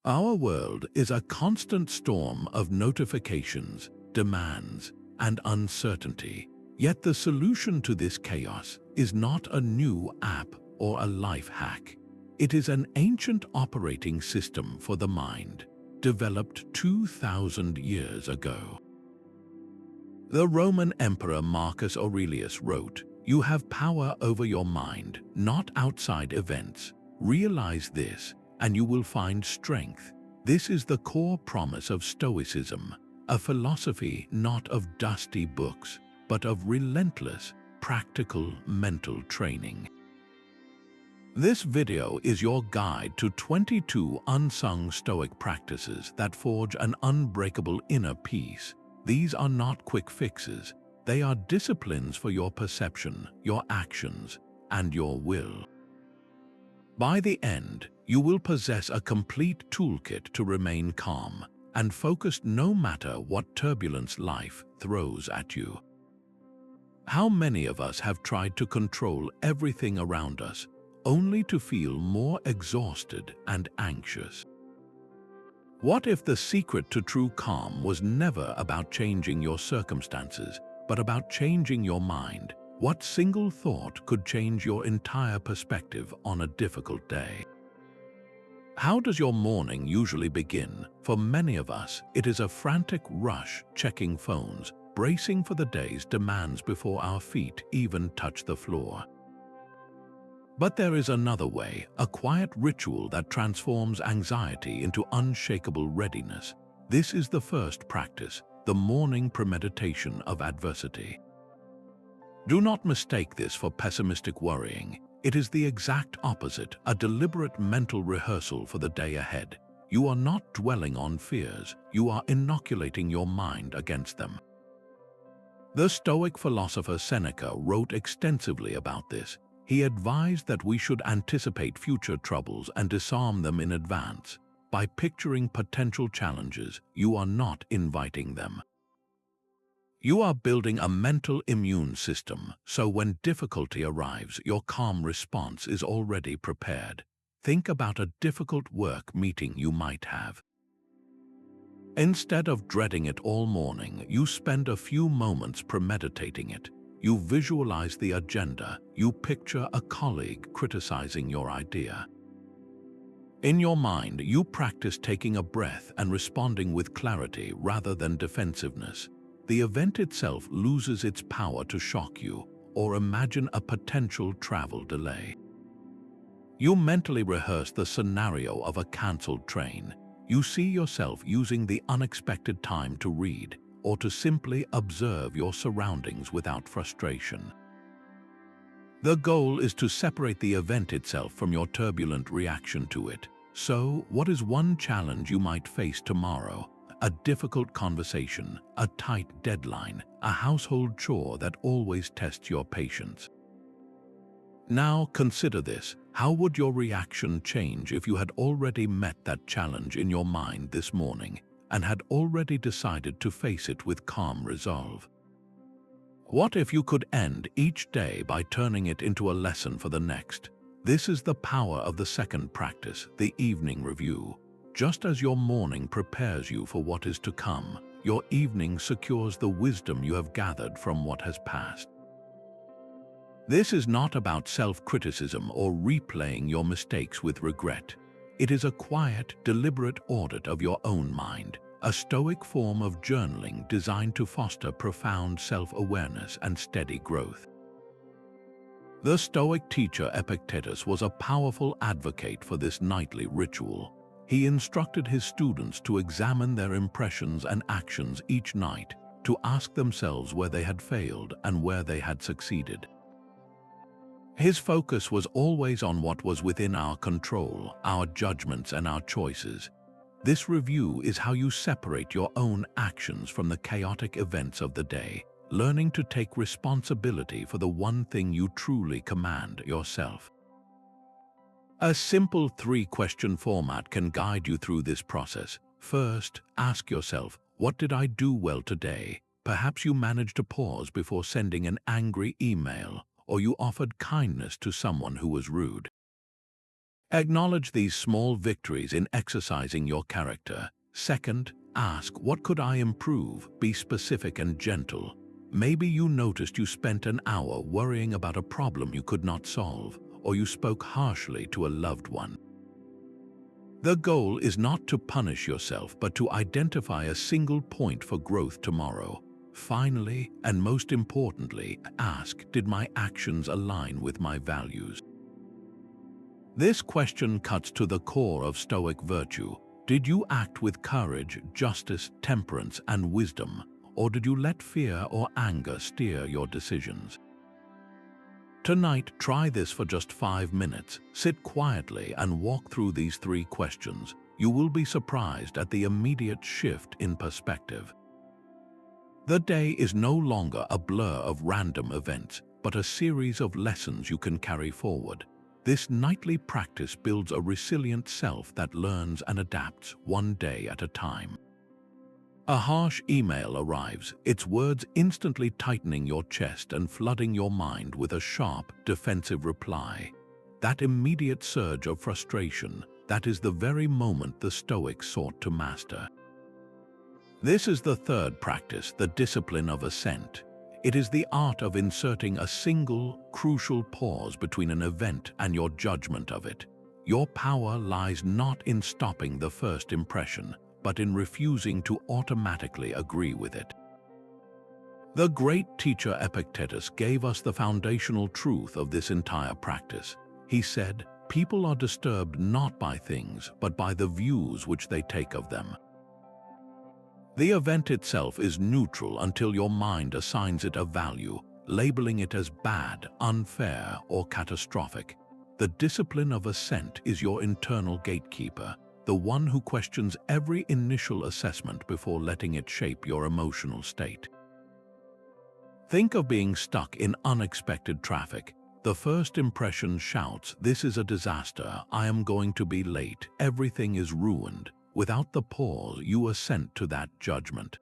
Our world is a constant storm of notifications, demands, and uncertainty. Yet the solution to this chaos is not a new app or a life hack. It is an ancient operating system for the mind, developed 2,000 years ago. The Roman Emperor Marcus Aurelius wrote, "You have power over your mind, not outside events. Realize this, and you will find strength." This is the core promise of Stoicism, a philosophy not of dusty books, but of relentless, practical mental training. This video is your guide to 22 unsung Stoic practices that forge an unbreakable inner peace. These are not quick fixes. They are disciplines for your perception, your actions, and your will. By the end, you will possess a complete toolkit to remain calm and focused no matter what turbulence life throws at you. How many of us have tried to control everything around us, only to feel more exhausted and anxious? What if the secret to true calm was never about changing your circumstances, but about changing your mind? What single thought could change your entire perspective on a difficult day? How does your morning usually begin? For many of us, it is a frantic rush, checking phones, bracing for the day's demands before our feet even touch the floor. But there is another way, a quiet ritual that transforms anxiety into unshakable readiness. This is the first practice, the morning premeditation of adversity. Do not mistake this for pessimistic worrying. It is the exact opposite, a deliberate mental rehearsal for the day ahead. You are not dwelling on fears, you are inoculating your mind against them. The Stoic philosopher Seneca wrote extensively about this. He advised that we should anticipate future troubles and disarm them in advance. By picturing potential challenges, you are not inviting them. You are building a mental immune system, so when difficulty arrives, your calm response is already prepared. Think about a difficult work meeting you might have. Instead of dreading it all morning, you spend a few moments premeditating it. You visualize the agenda, you picture a colleague criticizing your idea. In your mind, you practice taking a breath and responding with clarity rather than defensiveness. The event itself loses its power to shock you, or imagine a potential travel delay. You mentally rehearse the scenario of a cancelled train. You see yourself using the unexpected time to read, or to simply observe your surroundings without frustration. The goal is to separate the event itself from your turbulent reaction to it. So, what is one challenge you might face tomorrow? A difficult conversation, a tight deadline, a household chore that always tests your patience. Now consider this. How would your reaction change if you had already met that challenge in your mind this morning and had already decided to face it with calm resolve? What if you could end each day by turning it into a lesson for the next? This is the power of the second practice, the evening review. Just as your morning prepares you for what is to come, your evening secures the wisdom you have gathered from what has passed. This is not about self-criticism or replaying your mistakes with regret. It is a quiet, deliberate audit of your own mind, a Stoic form of journaling designed to foster profound self-awareness and steady growth. The Stoic teacher Epictetus was a powerful advocate for this nightly ritual. He instructed his students to examine their impressions and actions each night, to ask themselves where they had failed and where they had succeeded. His focus was always on what was within our control, our judgments and our choices. This review is how you separate your own actions from the chaotic events of the day, learning to take responsibility for the one thing you truly command yourself. A simple 3-question format can guide you through this process. First, ask yourself, what did I do well today? Perhaps you managed to pause before sending an angry email, or you offered kindness to someone who was rude. Acknowledge these small victories in exercising your character. Second, ask, what could I improve? Be specific and gentle. Maybe you noticed you spent an hour worrying about a problem you could not solve, or you spoke harshly to a loved one. The goal is not to punish yourself, but to identify a single point for growth tomorrow. Finally, and most importantly, ask, did my actions align with my values? This question cuts to the core of Stoic virtue. Did you act with courage, justice, temperance, and wisdom, or did you let fear or anger steer your decisions? Tonight, try this for just 5 minutes. Sit quietly and walk through these 3 questions. You will be surprised at the immediate shift in perspective. The day is no longer a blur of random events, but a series of lessons you can carry forward. This nightly practice builds a resilient self that learns and adapts one day at a time. A harsh email arrives, its words instantly tightening your chest and flooding your mind with a sharp, defensive reply. That immediate surge of frustration, that is the very moment the Stoics sought to master. This is the third practice, the Discipline of Assent. It is the art of inserting a single, crucial pause between an event and your judgment of it. Your power lies not in stopping the first impression, but in refusing to automatically agree with it. The great teacher Epictetus gave us the foundational truth of this entire practice. He said, "People are disturbed not by things, but by the views which they take of them." The event itself is neutral until your mind assigns it a value, labeling it as bad, unfair, or catastrophic. The discipline of assent is your internal gatekeeper, the one who questions every initial assessment before letting it shape your emotional state. Think of being stuck in unexpected traffic. The first impression shouts, "This is a disaster, I am going to be late, everything is ruined." Without the pause, you assent to that judgment.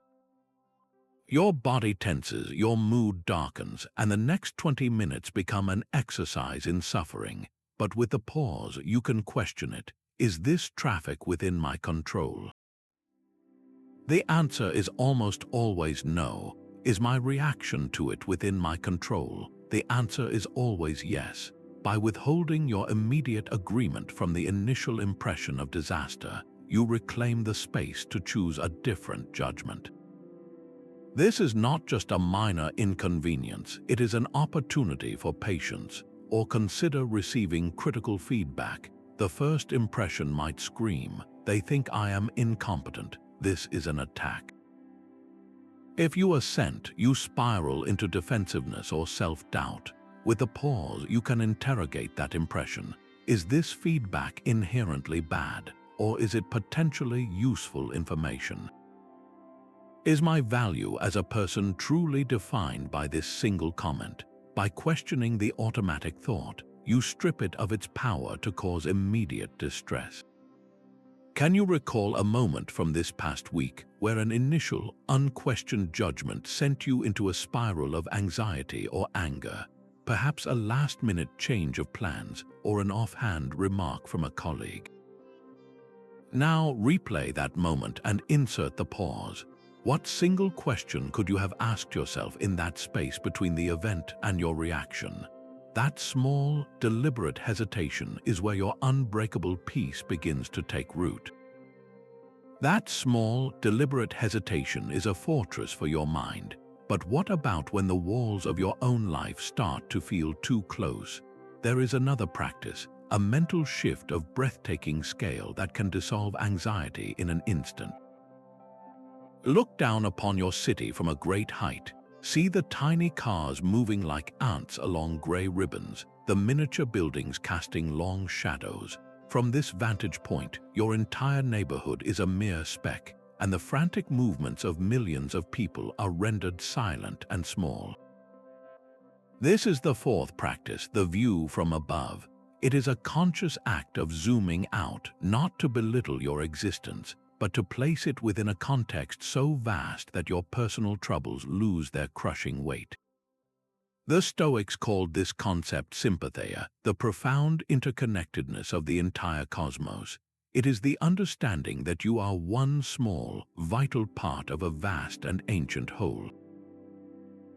Your body tenses, your mood darkens, and the next 20 minutes become an exercise in suffering. But with the pause, you can question it. Is this traffic within my control? The answer is almost always no. Is my reaction to it within my control? The answer is always yes. By withholding your immediate agreement from the initial impression of disaster, you reclaim the space to choose a different judgment. This is not just a minor inconvenience, it is an opportunity for patience. Or consider receiving critical feedback. The first impression might scream, "They think I am incompetent." This is an attack. If you assent, you spiral into defensiveness or self-doubt. With a pause, you can interrogate that impression. Is this feedback inherently bad, or is it potentially useful information? Is my value as a person truly defined by this single comment? By questioning the automatic thought, you strip it of its power to cause immediate distress. Can you recall a moment from this past week where an initial, unquestioned judgment sent you into a spiral of anxiety or anger? Perhaps a last-minute change of plans or an offhand remark from a colleague. Now replay that moment and insert the pause. What single question could you have asked yourself in that space between the event and your reaction? That small, deliberate hesitation is where your unbreakable peace begins to take root. That small, deliberate hesitation is a fortress for your mind. But what about when the walls of your own life start to feel too close? There is another practice, a mental shift of breathtaking scale that can dissolve anxiety in an instant. Look down upon your city from a great height. See the tiny cars moving like ants along gray ribbons, the miniature buildings casting long shadows. From this vantage point, your entire neighborhood is a mere speck, and the frantic movements of millions of people are rendered silent and small. This is the fourth practice, the view from above. It is a conscious act of zooming out, not to belittle your existence, but to place it within a context so vast that your personal troubles lose their crushing weight. The Stoics called this concept sympatheia, the profound interconnectedness of the entire cosmos. It is the understanding that you are one small, vital part of a vast and ancient whole.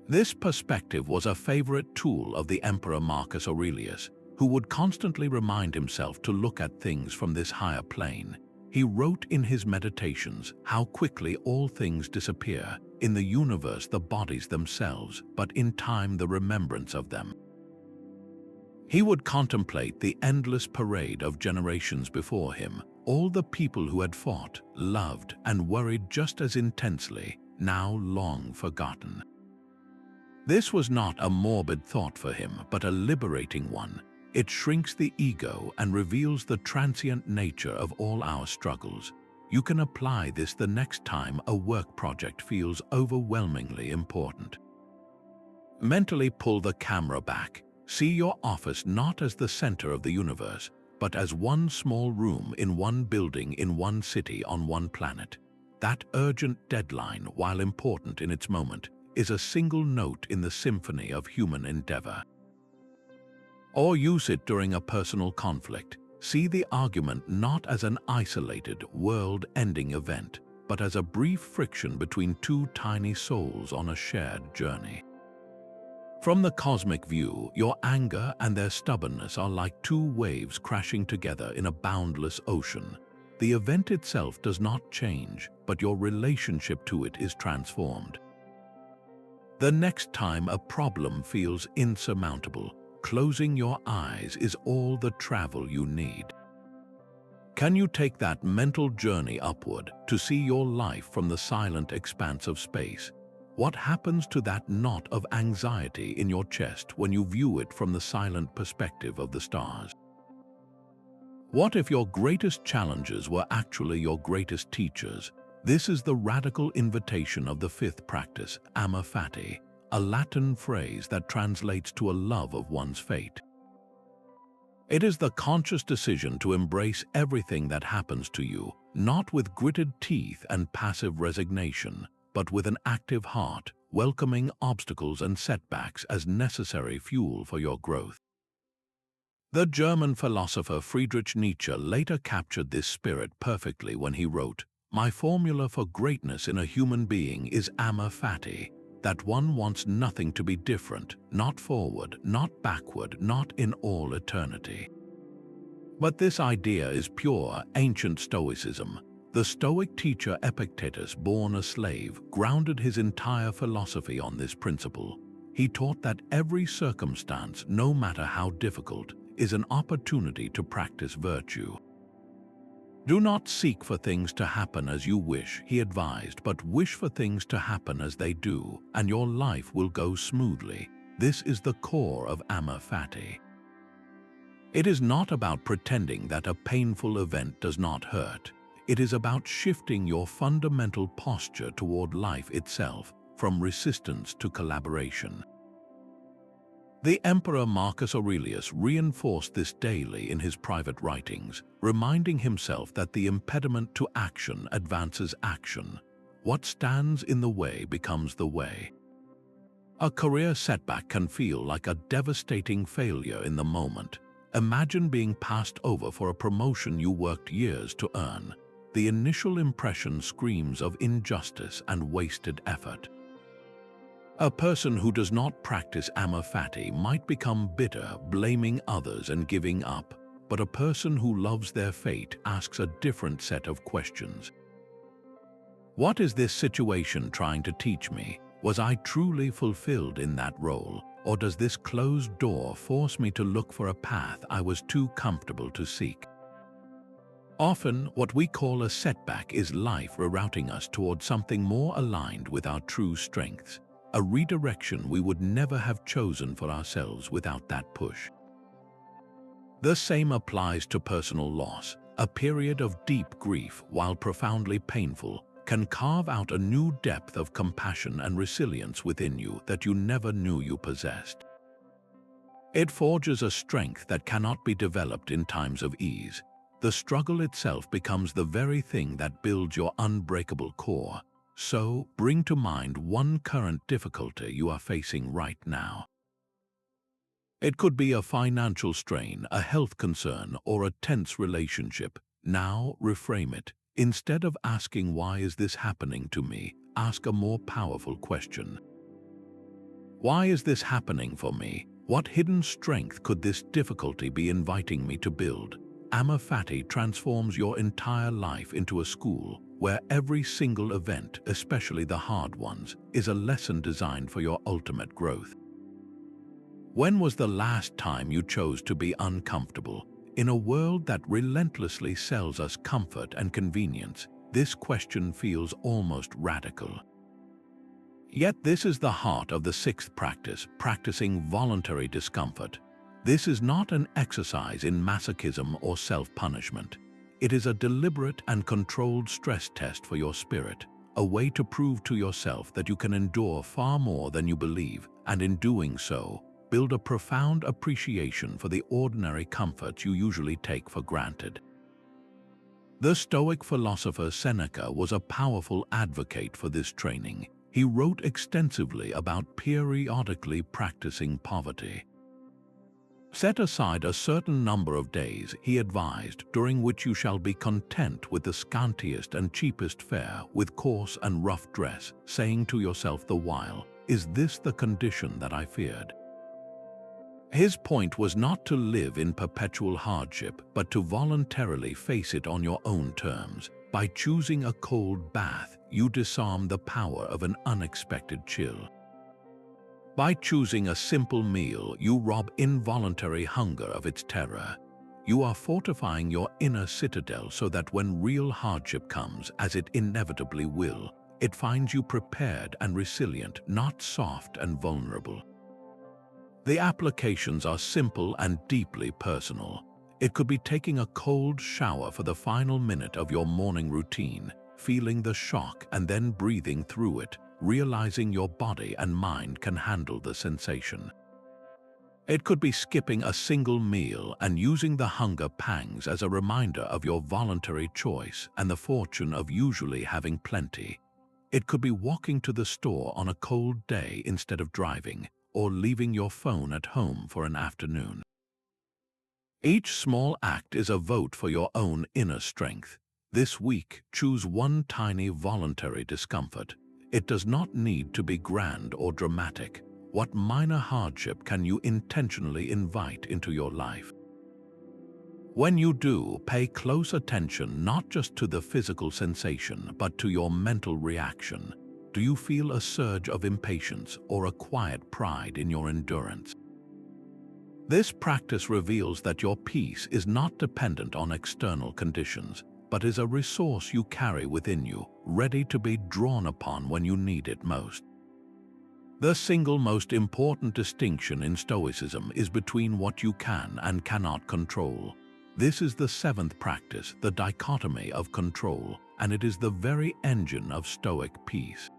This perspective was a favorite tool of the Emperor Marcus Aurelius, who would constantly remind himself to look at things from this higher plane. He wrote in his Meditations how quickly all things disappear, in the universe the bodies themselves, but in time the remembrance of them. He would contemplate the endless parade of generations before him, all the people who had fought, loved, and worried just as intensely, now long forgotten. This was not a morbid thought for him, but a liberating one. It shrinks the ego and reveals the transient nature of all our struggles. You can apply this the next time a work project feels overwhelmingly important. Mentally pull the camera back. See your office not as the center of the universe, but as one small room in one building in one city on one planet. That urgent deadline, while important in its moment, is a single note in the symphony of human endeavor. Or use it during a personal conflict. See the argument not as an isolated, world-ending event, but as a brief friction between two tiny souls on a shared journey. From the cosmic view, your anger and their stubbornness are like two waves crashing together in a boundless ocean. The event itself does not change, but your relationship to it is transformed. The next time a problem feels insurmountable, closing your eyes is all the travel you need. Can you take that mental journey upward to see your life from the silent expanse of space? What happens to that knot of anxiety in your chest when you view it from the silent perspective of the stars? What if your greatest challenges were actually your greatest teachers? This is the radical invitation of the fifth practice, Amor Fati, a Latin phrase that translates to a love of one's fate. It is the conscious decision to embrace everything that happens to you, not with gritted teeth and passive resignation, but with an active heart, welcoming obstacles and setbacks as necessary fuel for your growth. The German philosopher Friedrich Nietzsche later captured this spirit perfectly when he wrote, "My formula for greatness in a human being is Amor Fati, that one wants nothing to be different, not forward, not backward, not in all eternity." But this idea is pure, ancient Stoicism. The Stoic teacher Epictetus, born a slave, grounded his entire philosophy on this principle. He taught that every circumstance, no matter how difficult, is an opportunity to practice virtue. Do not seek for things to happen as you wish, he advised, but wish for things to happen as they do, and your life will go smoothly. This is the core of Amor Fati. It is not about pretending that a painful event does not hurt. It is about shifting your fundamental posture toward life itself, from resistance to collaboration. The Emperor Marcus Aurelius reinforced this daily in his private writings, reminding himself that the impediment to action advances action. What stands in the way becomes the way. A career setback can feel like a devastating failure in the moment. Imagine being passed over for a promotion you worked years to earn. The initial impression screams of injustice and wasted effort. A person who does not practice Amor Fati might become bitter, blaming others and giving up, but a person who loves their fate asks a different set of questions. What is this situation trying to teach me? Was I truly fulfilled in that role, or does this closed door force me to look for a path I was too comfortable to seek? Often, what we call a setback is life rerouting us toward something more aligned with our true strengths. A redirection we would never have chosen for ourselves without that push. The same applies to personal loss. A period of deep grief, while profoundly painful, can carve out a new depth of compassion and resilience within you that you never knew you possessed. It forges a strength that cannot be developed in times of ease. The struggle itself becomes the very thing that builds your unbreakable core. So, bring to mind one current difficulty you are facing right now. It could be a financial strain, a health concern, or a tense relationship. Now reframe it. Instead of asking, "Why is this happening to me?" ask a more powerful question. Why is this happening for me? What hidden strength could this difficulty be inviting me to build? Amor Fati transforms your entire life into a school where every single event, especially the hard ones, is a lesson designed for your ultimate growth. When was the last time you chose to be uncomfortable? In a world that relentlessly sells us comfort and convenience, this question feels almost radical. Yet this is the heart of the sixth practice, practicing voluntary discomfort. This is not an exercise in masochism or self-punishment. It is a deliberate and controlled stress test for your spirit, a way to prove to yourself that you can endure far more than you believe, and in doing so, build a profound appreciation for the ordinary comforts you usually take for granted. The Stoic philosopher Seneca was a powerful advocate for this training. He wrote extensively about periodically practicing poverty. Set aside a certain number of days, he advised, during which you shall be content with the scantiest and cheapest fare, with coarse and rough dress, saying to yourself the while, "Is this the condition that I feared?" His point was not to live in perpetual hardship, but to voluntarily face it on your own terms. By choosing a cold bath, you disarm the power of an unexpected chill. By choosing a simple meal, you rob involuntary hunger of its terror. You are fortifying your inner citadel so that when real hardship comes, as it inevitably will, it finds you prepared and resilient, not soft and vulnerable. The applications are simple and deeply personal. It could be taking a cold shower for the final minute of your morning routine, feeling the shock and then breathing through it, realizing your body and mind can handle the sensation. It could be skipping a single meal and using the hunger pangs as a reminder of your voluntary choice and the fortune of usually having plenty. It could be walking to the store on a cold day instead of driving, or leaving your phone at home for an afternoon. Each small act is a vote for your own inner strength. This week, choose one tiny voluntary discomfort. It does not need to be grand or dramatic. What minor hardship can you intentionally invite into your life? When you do, pay close attention not just to the physical sensation, but to your mental reaction. Do you feel a surge of impatience or a quiet pride in your endurance? This practice reveals that your peace is not dependent on external conditions, but is a resource you carry within you, ready to be drawn upon when you need it most. The single most important distinction in Stoicism is between what you can and cannot control. This is the seventh practice, the Dichotomy of Control, and it is the very engine of Stoic peace.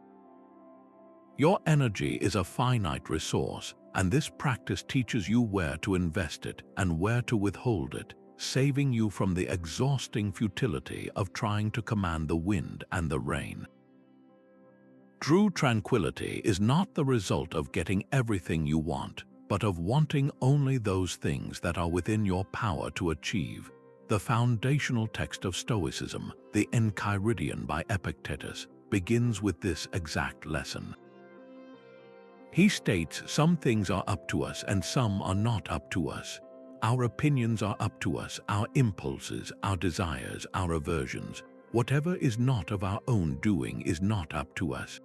Your energy is a finite resource, and this practice teaches you where to invest it and where to withhold it, saving you from the exhausting futility of trying to command the wind and the rain. True tranquility is not the result of getting everything you want, but of wanting only those things that are within your power to achieve. The foundational text of Stoicism, the Enchiridion by Epictetus, begins with this exact lesson. He states, "Some things are up to us and some are not up to us. Our opinions are up to us, our impulses, our desires, our aversions. Whatever is not of our own doing is not up to us."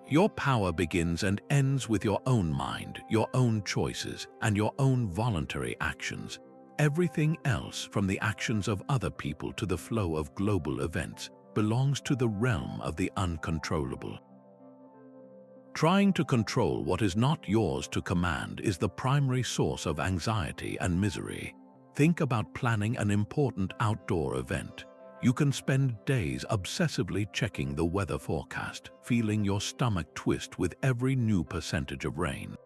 Your power begins and ends with your own mind, your own choices, and your own voluntary actions. Everything else, from the actions of other people to the flow of global events, belongs to the realm of the uncontrollable. Trying to control what is not yours to command is the primary source of anxiety and misery. Think about planning an important outdoor event. You can spend days obsessively checking the weather forecast, feeling your stomach twist with every new percentage of rain.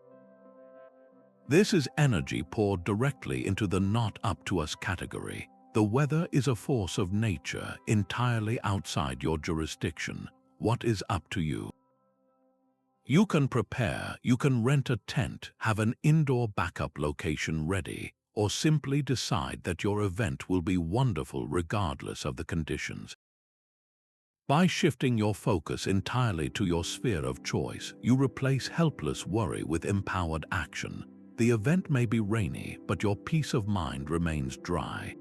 This is energy poured directly into the not up to us category. The weather is a force of nature entirely outside your jurisdiction. What is up to you? You can prepare, you can rent a tent, have an indoor backup location ready, or simply decide that your event will be wonderful regardless of the conditions. By shifting your focus entirely to your sphere of choice, you replace helpless worry with empowered action. The event may be rainy, but your peace of mind remains dry.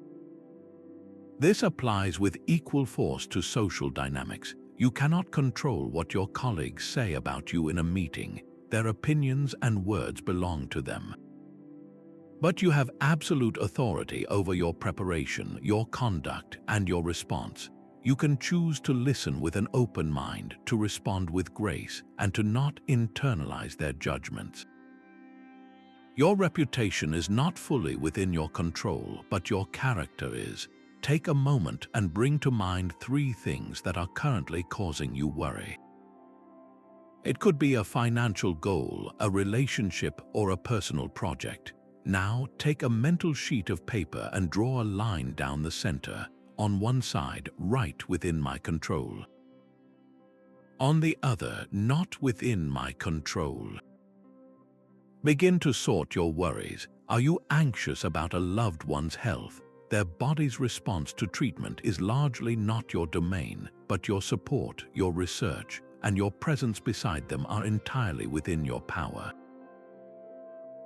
This applies with equal force to social dynamics. You cannot control what your colleagues say about you in a meeting. Their opinions and words belong to them. But you have absolute authority over your preparation, your conduct, and your response. You can choose to listen with an open mind, to respond with grace, and to not internalize their judgments. Your reputation is not fully within your control, but your character is. Take a moment and bring to mind 3 things that are currently causing you worry. It could be a financial goal, a relationship, or a personal project. Now, take a mental sheet of paper and draw a line down the center. On one side, right within my control. On the other, not within my control. Begin to sort your worries. Are you anxious about a loved one's health? Their body's response to treatment is largely not your domain, but your support, your research, and your presence beside them are entirely within your power.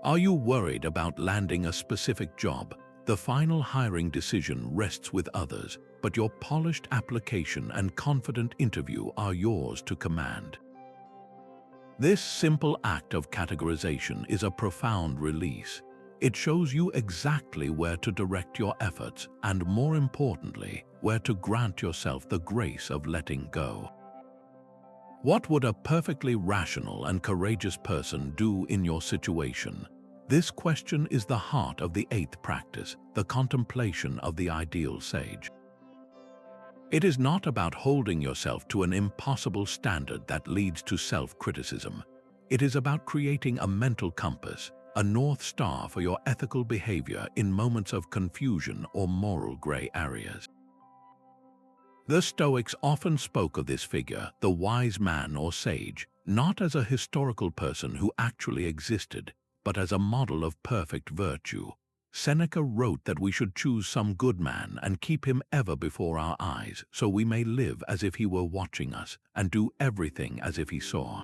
Are you worried about landing a specific job? The final hiring decision rests with others, but your polished application and confident interview are yours to command. This simple act of categorization is a profound release. It shows you exactly where to direct your efforts and, more importantly, where to grant yourself the grace of letting go. What would a perfectly rational and courageous person do in your situation? This question is the heart of the 8th practice, the contemplation of the ideal sage. It is not about holding yourself to an impossible standard that leads to self-criticism. It is about creating a mental compass, a North Star for your ethical behavior in moments of confusion or moral gray areas. The Stoics often spoke of this figure, the wise man or sage, not as a historical person who actually existed, but as a model of perfect virtue. Seneca wrote that we should choose some good man and keep him ever before our eyes, so we may live as if he were watching us and do everything as if he saw.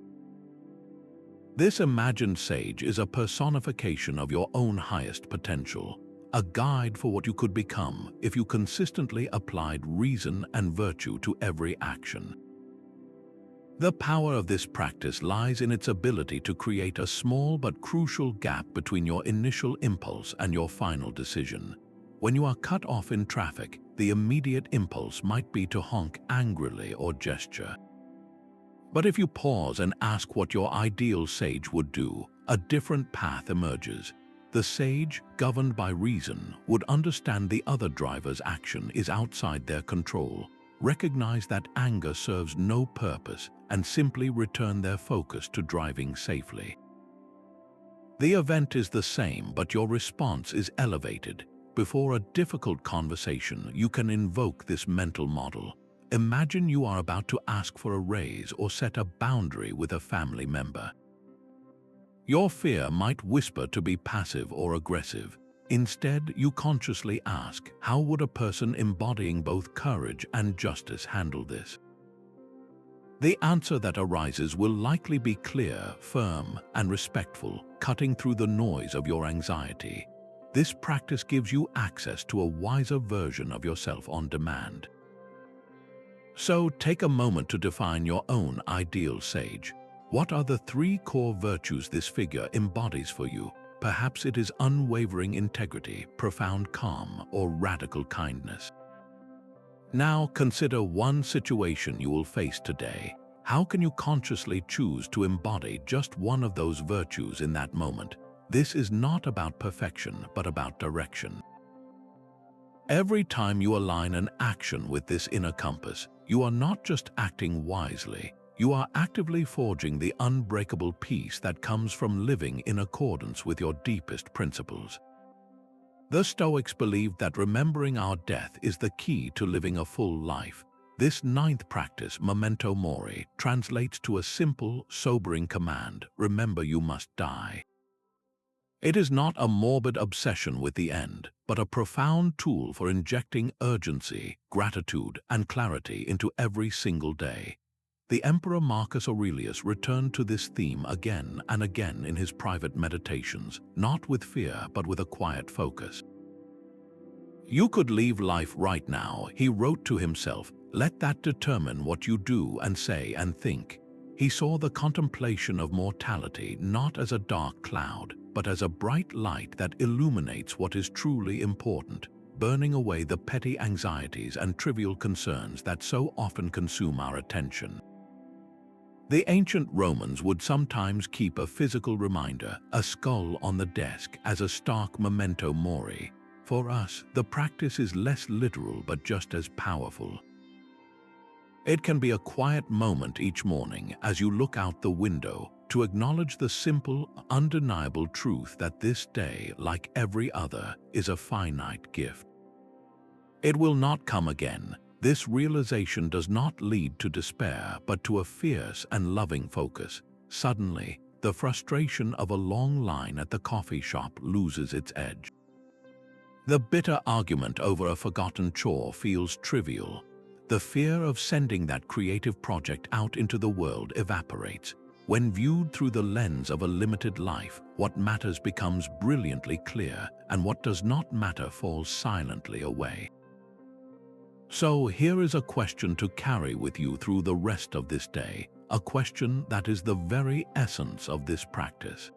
This imagined sage is a personification of your own highest potential, a guide for what you could become if you consistently applied reason and virtue to every action. The power of this practice lies in its ability to create a small but crucial gap between your initial impulse and your final decision. When you are cut off in traffic, the immediate impulse might be to honk angrily or gesture. But if you pause and ask what your ideal sage would do, a different path emerges. The sage, governed by reason, would understand the other driver's action is outside their control, recognize that anger serves no purpose, and simply return their focus to driving safely. The event is the same, but your response is elevated. Before a difficult conversation, you can invoke this mental model. Imagine you are about to ask for a raise or set a boundary with a family member. Your fear might whisper to be passive or aggressive. Instead, you consciously ask, how would a person embodying both courage and justice handle this? The answer that arises will likely be clear, firm, and respectful, cutting through the noise of your anxiety. This practice gives you access to a wiser version of yourself on demand. So take a moment to define your own ideal sage. What are the 3 core virtues this figure embodies for you? Perhaps it is unwavering integrity, profound calm, or radical kindness. Now consider one situation you will face today. How can you consciously choose to embody just one of those virtues in that moment? This is not about perfection, but about direction. Every time you align an action with this inner compass, you are not just acting wisely, you are actively forging the unbreakable peace that comes from living in accordance with your deepest principles. The Stoics believed that remembering our death is the key to living a full life. This ninth practice, Memento Mori, translates to a simple, sobering command: remember you must die. It is not a morbid obsession with the end, but a profound tool for injecting urgency, gratitude, and clarity into every single day. The Emperor Marcus Aurelius returned to this theme again and again in his private meditations, not with fear but with a quiet focus. "You could leave life right now," he wrote to himself. "Let that determine what you do and say and think." He saw the contemplation of mortality not as a dark cloud, but as a bright light that illuminates what is truly important, burning away the petty anxieties and trivial concerns that so often consume our attention. The ancient Romans would sometimes keep a physical reminder, a skull on the desk, as a stark memento mori. For us, the practice is less literal but just as powerful. It can be a quiet moment each morning as you look out the window to acknowledge the simple, undeniable truth that this day, like every other, is a finite gift. It will not come again. This realization does not lead to despair, but to a fierce and loving focus. Suddenly, the frustration of a long line at the coffee shop loses its edge. The bitter argument over a forgotten chore feels trivial. The fear of sending that creative project out into the world evaporates. When viewed through the lens of a limited life, what matters becomes brilliantly clear, and what does not matter falls silently away. So here is a question to carry with you through the rest of this day, a question that is the very essence of this practice.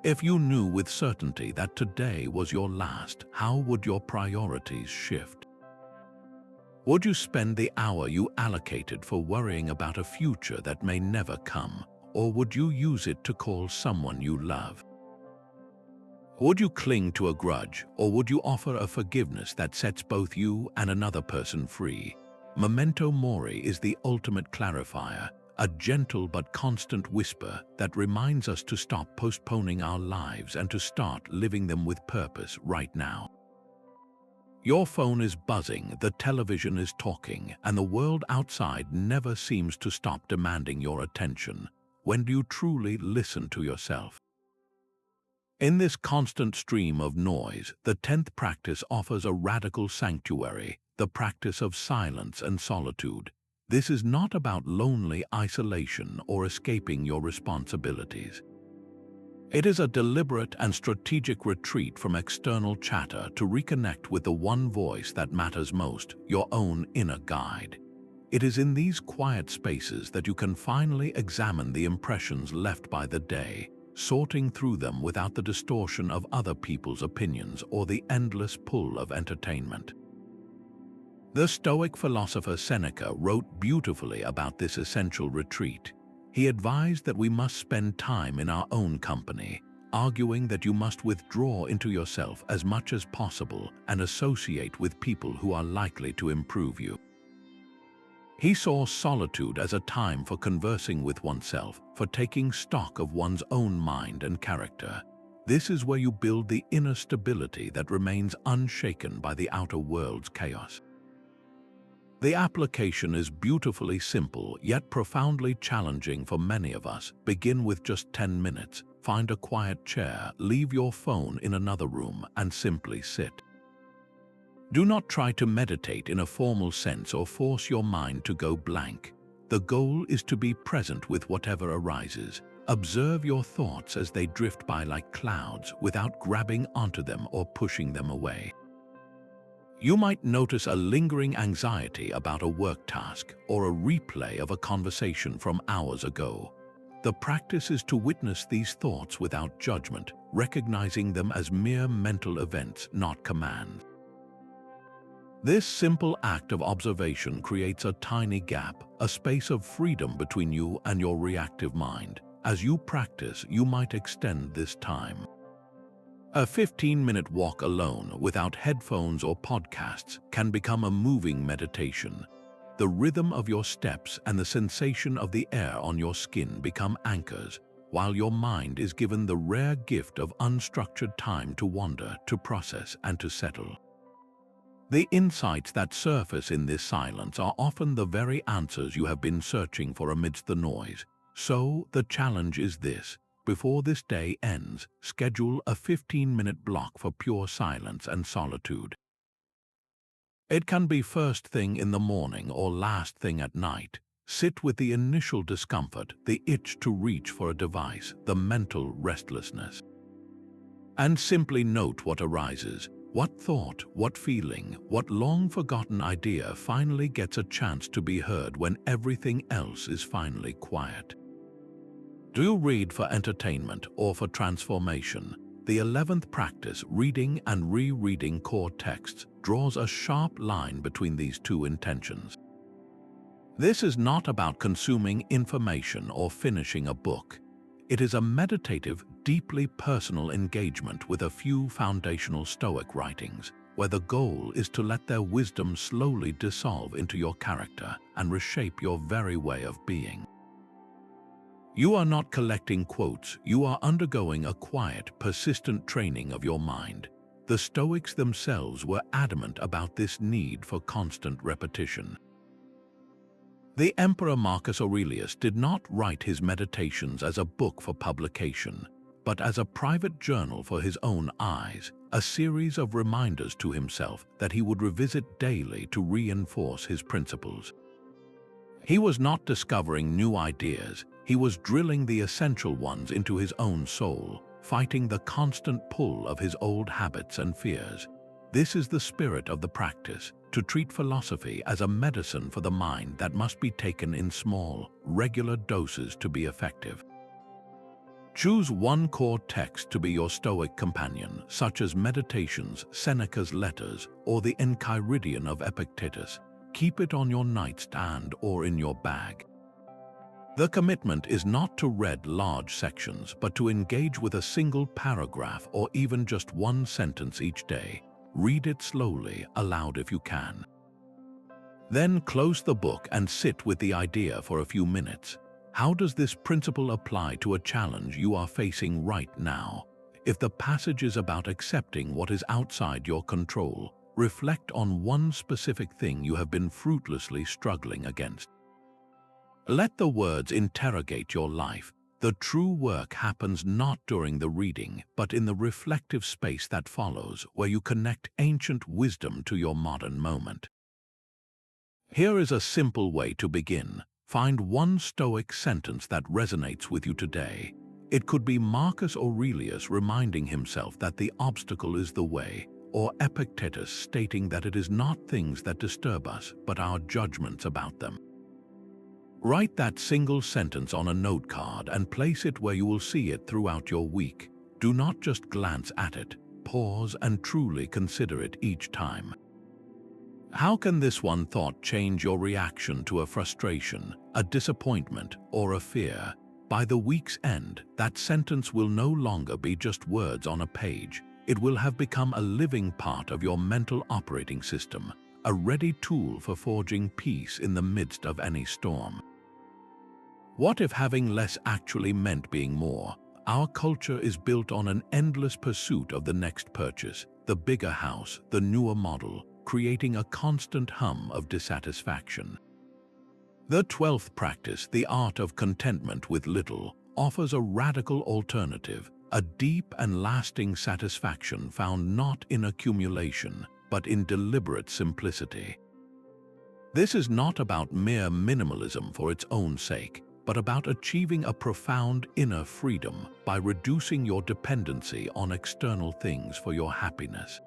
If you knew with certainty that today was your last, how would your priorities shift? Would you spend the hour you allocated for worrying about a future that may never come, or would you use it to call someone you love? Would you cling to a grudge, or would you offer a forgiveness that sets both you and another person free? Memento Mori is the ultimate clarifier, a gentle but constant whisper that reminds us to stop postponing our lives and to start living them with purpose right now. Your phone is buzzing, the television is talking, and the world outside never seems to stop demanding your attention. When do you truly listen to yourself? In this constant stream of noise, the 10th practice offers a radical sanctuary, the practice of silence and solitude. This is not about lonely isolation or escaping your responsibilities. It is a deliberate and strategic retreat from external chatter to reconnect with the one voice that matters most, your own inner guide. It is in these quiet spaces that you can finally examine the impressions left by the day, sorting through them without the distortion of other people's opinions or the endless pull of entertainment. The Stoic philosopher Seneca wrote beautifully about this essential retreat. He advised that we must spend time in our own company, arguing that you must withdraw into yourself as much as possible and associate with people who are likely to improve you. He saw solitude as a time for conversing with oneself, for taking stock of one's own mind and character. This is where you build the inner stability that remains unshaken by the outer world's chaos. The application is beautifully simple, yet profoundly challenging for many of us. Begin with just 10 minutes. Find a quiet chair, leave your phone in another room, and simply sit. Do not try to meditate in a formal sense or force your mind to go blank. The goal is to be present with whatever arises. Observe your thoughts as they drift by like clouds without grabbing onto them or pushing them away. You might notice a lingering anxiety about a work task or a replay of a conversation from hours ago. The practice is to witness these thoughts without judgment, recognizing them as mere mental events, not commands. This simple act of observation creates a tiny gap, a space of freedom between you and your reactive mind. As you practice, you might extend this time. A 15-minute walk alone without headphones or podcasts can become a moving meditation. The rhythm of your steps and the sensation of the air on your skin become anchors, while your mind is given the rare gift of unstructured time to wander, to process, and to settle. The insights that surface in this silence are often the very answers you have been searching for amidst the noise. So, the challenge is this. Before this day ends, schedule a 15-minute block for pure silence and solitude. It can be first thing in the morning or last thing at night. Sit with the initial discomfort, the itch to reach for a device, the mental restlessness. And simply note what arises. What thought, what feeling, what long-forgotten idea finally gets a chance to be heard when everything else is finally quiet? Do you read for entertainment or for transformation? The 11th practice, reading and rereading core texts, draws a sharp line between these two intentions. This is not about consuming information or finishing a book. It is a meditative, deeply personal engagement with a few foundational Stoic writings, where the goal is to let their wisdom slowly dissolve into your character and reshape your very way of being. You are not collecting quotes, you are undergoing a quiet, persistent training of your mind. The Stoics themselves were adamant about this need for constant repetition. The Emperor Marcus Aurelius did not write his meditations as a book for publication, but as a private journal for his own eyes, a series of reminders to himself that he would revisit daily to reinforce his principles. He was not discovering new ideas, he was drilling the essential ones into his own soul, fighting the constant pull of his old habits and fears. This is the spirit of the practice, to treat philosophy as a medicine for the mind that must be taken in small, regular doses to be effective. Choose one core text to be your Stoic companion, such as Meditations, Seneca's Letters, or the Enchiridion of Epictetus. Keep it on your nightstand or in your bag. The commitment is not to read large sections, but to engage with a single paragraph or even just one sentence each day. Read it slowly, aloud if you can. Then close the book and sit with the idea for a few minutes. How does this principle apply to a challenge you are facing right now? If the passage is about accepting what is outside your control, reflect on one specific thing you have been fruitlessly struggling against. Let the words interrogate your life. The true work happens not during the reading, but in the reflective space that follows, where you connect ancient wisdom to your modern moment. Here is a simple way to begin. Find one Stoic sentence that resonates with you today. It could be Marcus Aurelius reminding himself that the obstacle is the way, or Epictetus stating that it is not things that disturb us, but our judgments about them. Write that single sentence on a note card and place it where you will see it throughout your week. Do not just glance at it, pause and truly consider it each time. How can this one thought change your reaction to a frustration, a disappointment, or a fear? By the week's end, that sentence will no longer be just words on a page. It will have become a living part of your mental operating system, a ready tool for forging peace in the midst of any storm. What if having less actually meant being more? Our culture is built on an endless pursuit of the next purchase, the bigger house, the newer model, creating a constant hum of dissatisfaction. The 12th practice, the Art of Contentment with Little, offers a radical alternative, a deep and lasting satisfaction found not in accumulation, but in deliberate simplicity. This is not about mere minimalism for its own sake, but about achieving a profound inner freedom by reducing your dependency on external things for your happiness.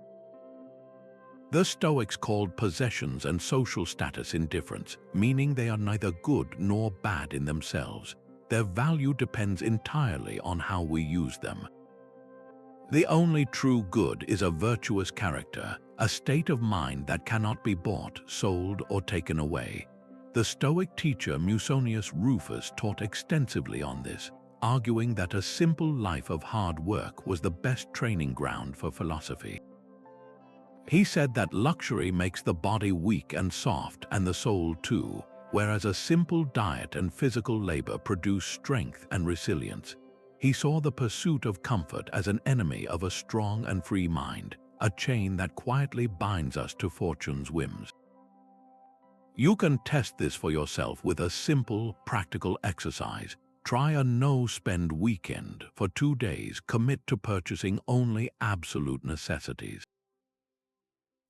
The Stoics called possessions and social status indifference, meaning they are neither good nor bad in themselves. Their value depends entirely on how we use them. The only true good is a virtuous character, a state of mind that cannot be bought, sold, or taken away. The Stoic teacher Musonius Rufus taught extensively on this, arguing that a simple life of hard work was the best training ground for philosophy. He said that luxury makes the body weak and soft and the soul too, whereas a simple diet and physical labor produce strength and resilience. He saw the pursuit of comfort as an enemy of a strong and free mind, a chain that quietly binds us to fortune's whims. You can test this for yourself with a simple, practical exercise. Try a no-spend weekend. For 2 days, commit to purchasing only absolute necessities.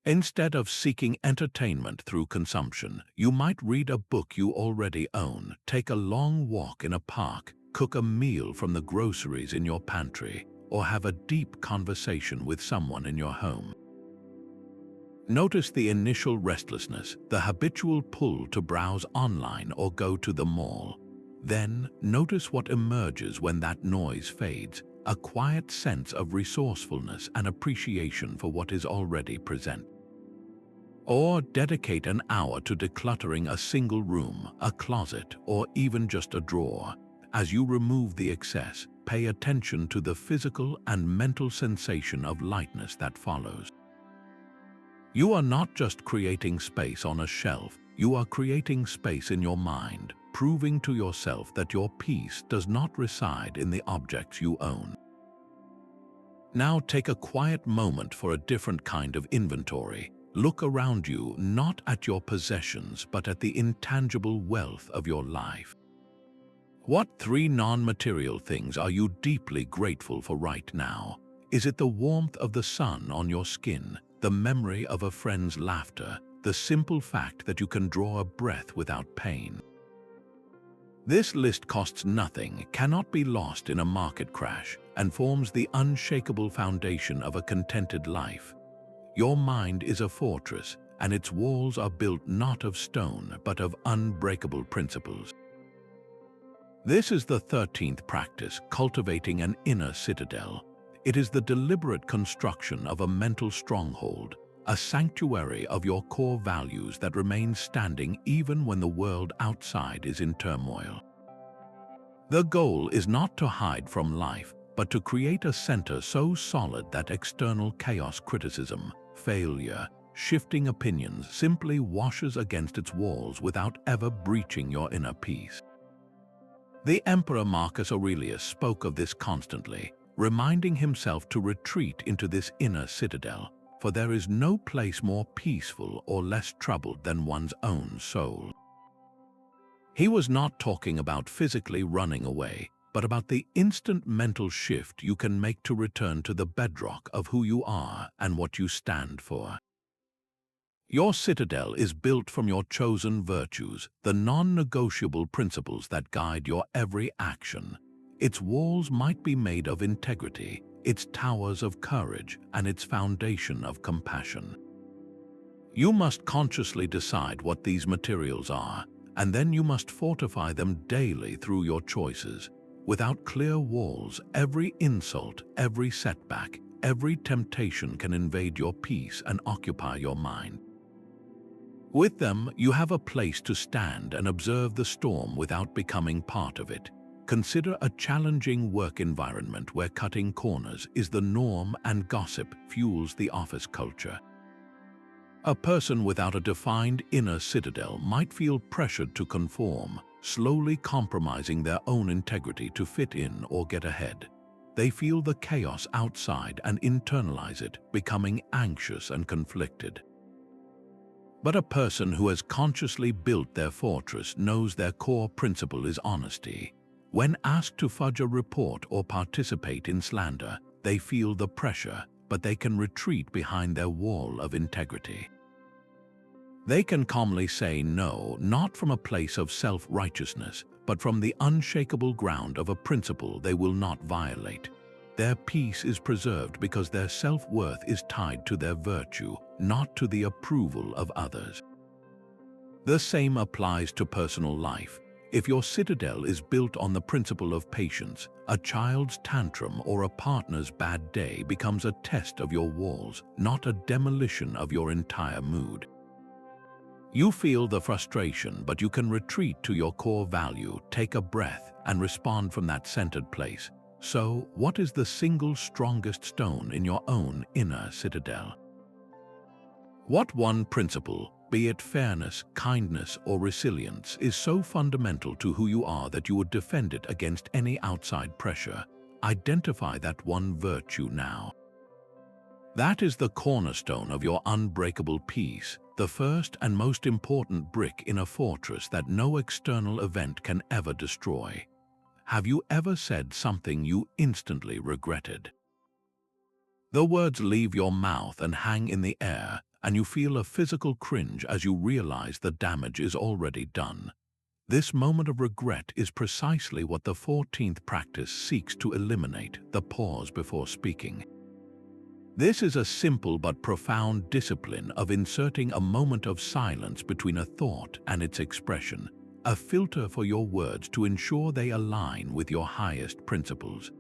Instead of seeking entertainment through consumption, you might read a book you already own, take a long walk in a park, cook a meal from the groceries in your pantry, or have a deep conversation with someone in your home. Notice the initial restlessness, the habitual pull to browse online or go to the mall. Then, notice what emerges when that noise fades, a quiet sense of resourcefulness and appreciation for what is already present. Or dedicate an hour to decluttering a single room, a closet, or even just a drawer. As you remove the excess, pay attention to the physical and mental sensation of lightness that follows. You are not just creating space on a shelf, you are creating space in your mind, proving to yourself that your peace does not reside in the objects you own. Now take a quiet moment for a different kind of inventory. Look around you, not at your possessions, but at the intangible wealth of your life. What 3 non-material things are you deeply grateful for right now? Is it the warmth of the sun on your skin, the memory of a friend's laughter, the simple fact that you can draw a breath without pain? This list costs nothing, cannot be lost in a market crash, and forms the unshakable foundation of a contented life. Your mind is a fortress, and its walls are built not of stone, but of unbreakable principles. This is the 13th practice, cultivating an inner citadel. It is the deliberate construction of a mental stronghold, a sanctuary of your core values that remains standing even when the world outside is in turmoil. The goal is not to hide from life, but to create a center so solid that external chaos, criticism, failure, shifting opinions simply washes against its walls without ever breaching your inner peace. The Emperor Marcus Aurelius spoke of this constantly, reminding himself to retreat into this inner citadel, for there is no place more peaceful or less troubled than one's own soul. He was not talking about physically running away, but about the instant mental shift you can make to return to the bedrock of who you are and what you stand for. Your citadel is built from your chosen virtues, the non-negotiable principles that guide your every action. Its walls might be made of integrity, its towers of courage, and its foundation of compassion. You must consciously decide what these materials are, and then you must fortify them daily through your choices. Without clear walls, every insult, every setback, every temptation can invade your peace and occupy your mind. With them, you have a place to stand and observe the storm without becoming part of it. Consider a challenging work environment where cutting corners is the norm and gossip fuels the office culture. A person without a defined inner citadel might feel pressured to conform, slowly compromising their own integrity to fit in or get ahead. They feel the chaos outside and internalize it, becoming anxious and conflicted. But a person who has consciously built their fortress knows their core principle is honesty. When asked to fudge a report or participate in slander, they feel the pressure, but they can retreat behind their wall of integrity. They can calmly say no, not from a place of self-righteousness, but from the unshakable ground of a principle they will not violate. Their peace is preserved because their self-worth is tied to their virtue, not to the approval of others. The same applies to personal life. If your citadel is built on the principle of patience, a child's tantrum or a partner's bad day becomes a test of your walls, not a demolition of your entire mood. You feel the frustration, but you can retreat to your core value, take a breath, and respond from that centered place. So, what is the single strongest stone in your own inner citadel? What one principle, be it fairness, kindness, or resilience, is so fundamental to who you are that you would defend it against any outside pressure? Identify that one virtue now. That is the cornerstone of your unbreakable peace, the first and most important brick in a fortress that no external event can ever destroy. Have you ever said something you instantly regretted? The words leave your mouth and hang in the air, and you feel a physical cringe as you realize the damage is already done. This moment of regret is precisely what the 14th practice seeks to eliminate, the pause before speaking. This is a simple but profound discipline of inserting a moment of silence between a thought and its expression, a filter for your words to ensure they align with your highest principles.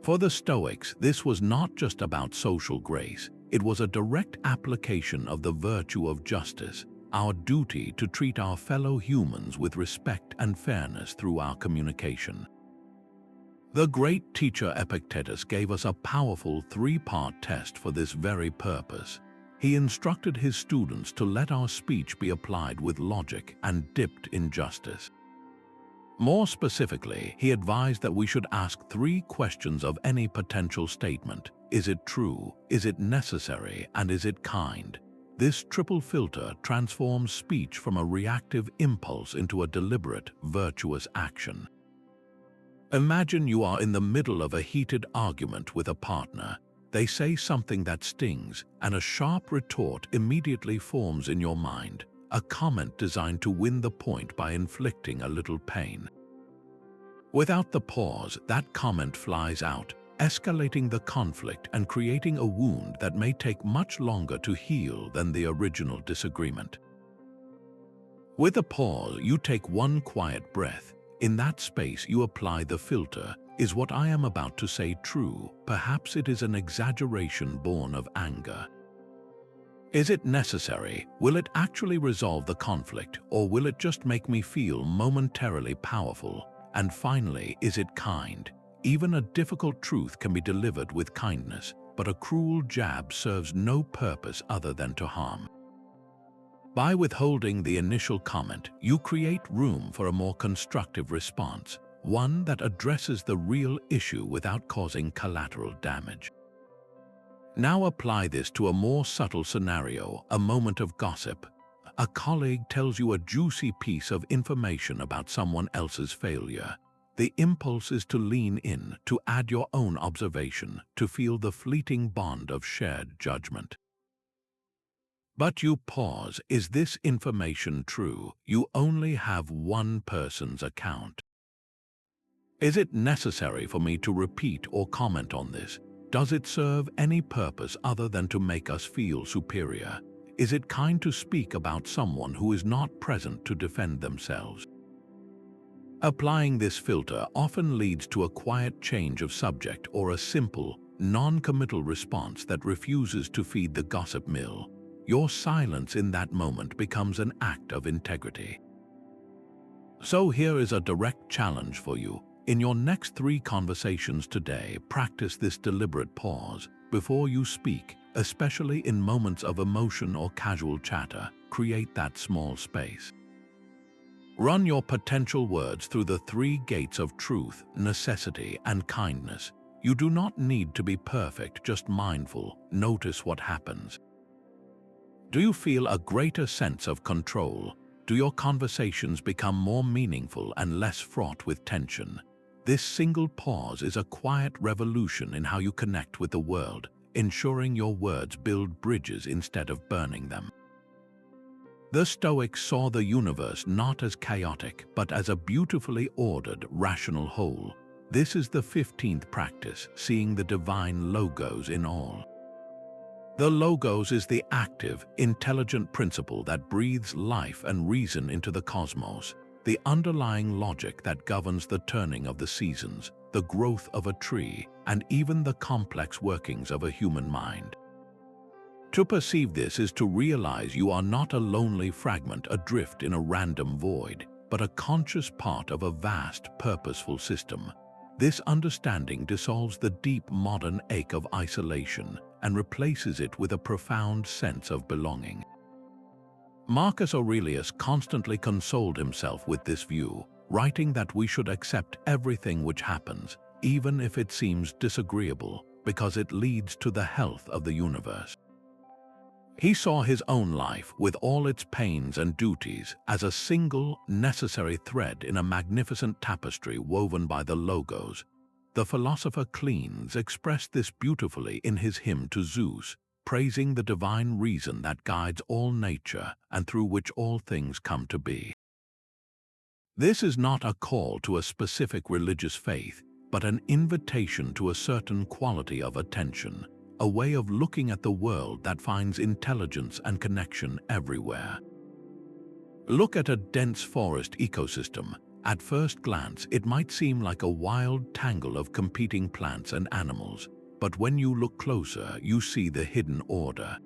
For the Stoics, this was not just about social grace, it was a direct application of the virtue of justice, our duty to treat our fellow humans with respect and fairness through our communication. The great teacher Epictetus gave us a powerful three-part test for this very purpose. He instructed his students to let our speech be applied with logic and dipped in justice. More specifically, he advised that we should ask 3 questions of any potential statement. Is it true? Is it necessary? And is it kind? This triple filter transforms speech from a reactive impulse into a deliberate, virtuous action. Imagine you are in the middle of a heated argument with a partner. They say something that stings, and a sharp retort immediately forms in your mind, a comment designed to win the point by inflicting a little pain. Without the pause, that comment flies out, escalating the conflict and creating a wound that may take much longer to heal than the original disagreement. With a pause, you take one quiet breath. In that space, you apply the filter. Is what I am about to say true? Perhaps it is an exaggeration born of anger. Is it necessary? Will it actually resolve the conflict, or will it just make me feel momentarily powerful? And finally, is it kind? Even a difficult truth can be delivered with kindness, but a cruel jab serves no purpose other than to harm. By withholding the initial comment, you create room for a more constructive response, one that addresses the real issue without causing collateral damage. Now apply this to a more subtle scenario, a moment of gossip. A colleague tells you a juicy piece of information about someone else's failure. The impulse is to lean in, to add your own observation, to feel the fleeting bond of shared judgment. But you pause. Is this information true? You only have one person's account. Is it necessary for me to repeat or comment on this? Does it serve any purpose other than to make us feel superior? Is it kind to speak about someone who is not present to defend themselves? Applying this filter often leads to a quiet change of subject or a simple, non-committal response that refuses to feed the gossip mill. Your silence in that moment becomes an act of integrity. So here is a direct challenge for you. In your next 3 conversations today, practice this deliberate pause. Before you speak, especially in moments of emotion or casual chatter, create that small space. Run your potential words through the 3 gates of truth, necessity, and kindness. You do not need to be perfect, just mindful. Notice what happens. Do you feel a greater sense of control? Do your conversations become more meaningful and less fraught with tension? This single pause is a quiet revolution in how you connect with the world, ensuring your words build bridges instead of burning them. The Stoics saw the universe not as chaotic, but as a beautifully ordered, rational whole. This is the 15th practice, seeing the divine logos in all. The logos is the active, intelligent principle that breathes life and reason into the cosmos, the underlying logic that governs the turning of the seasons, the growth of a tree, and even the complex workings of a human mind. To perceive this is to realize you are not a lonely fragment adrift in a random void, but a conscious part of a vast, purposeful system. This understanding dissolves the deep modern ache of isolation and replaces it with a profound sense of belonging. Marcus Aurelius constantly consoled himself with this view, writing that we should accept everything which happens, even if it seems disagreeable, because it leads to the health of the universe. He saw his own life, with all its pains and duties, as a single, necessary thread in a magnificent tapestry woven by the Logos. The philosopher Cleans expressed this beautifully in his hymn to Zeus, praising the divine reason that guides all nature and through which all things come to be. This is not a call to a specific religious faith, but an invitation to a certain quality of attention, a way of looking at the world that finds intelligence and connection everywhere. Look at a dense forest ecosystem. At first glance, it might seem like a wild tangle of competing plants and animals, but when you look closer, you see the hidden order.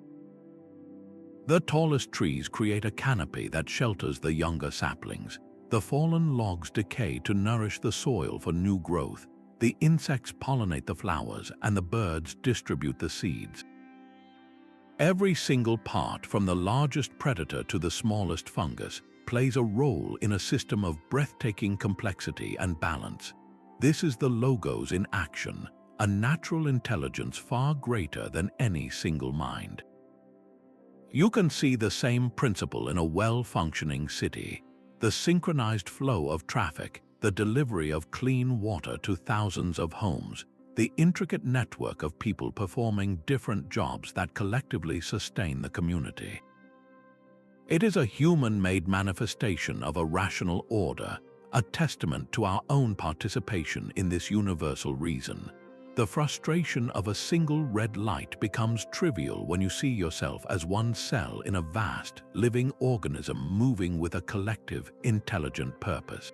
The tallest trees create a canopy that shelters the younger saplings. The fallen logs decay to nourish the soil for new growth. The insects pollinate the flowers, and the birds distribute the seeds. Every single part, from the largest predator to the smallest fungus, plays a role in a system of breathtaking complexity and balance. This is the Logos in action, a natural intelligence far greater than any single mind. You can see the same principle in a well-functioning city. The synchronized flow of traffic, the delivery of clean water to thousands of homes, the intricate network of people performing different jobs that collectively sustain the community. It is a human-made manifestation of a rational order, a testament to our own participation in this universal reason. The frustration of a single red light becomes trivial when you see yourself as one cell in a vast, living organism moving with a collective, intelligent purpose.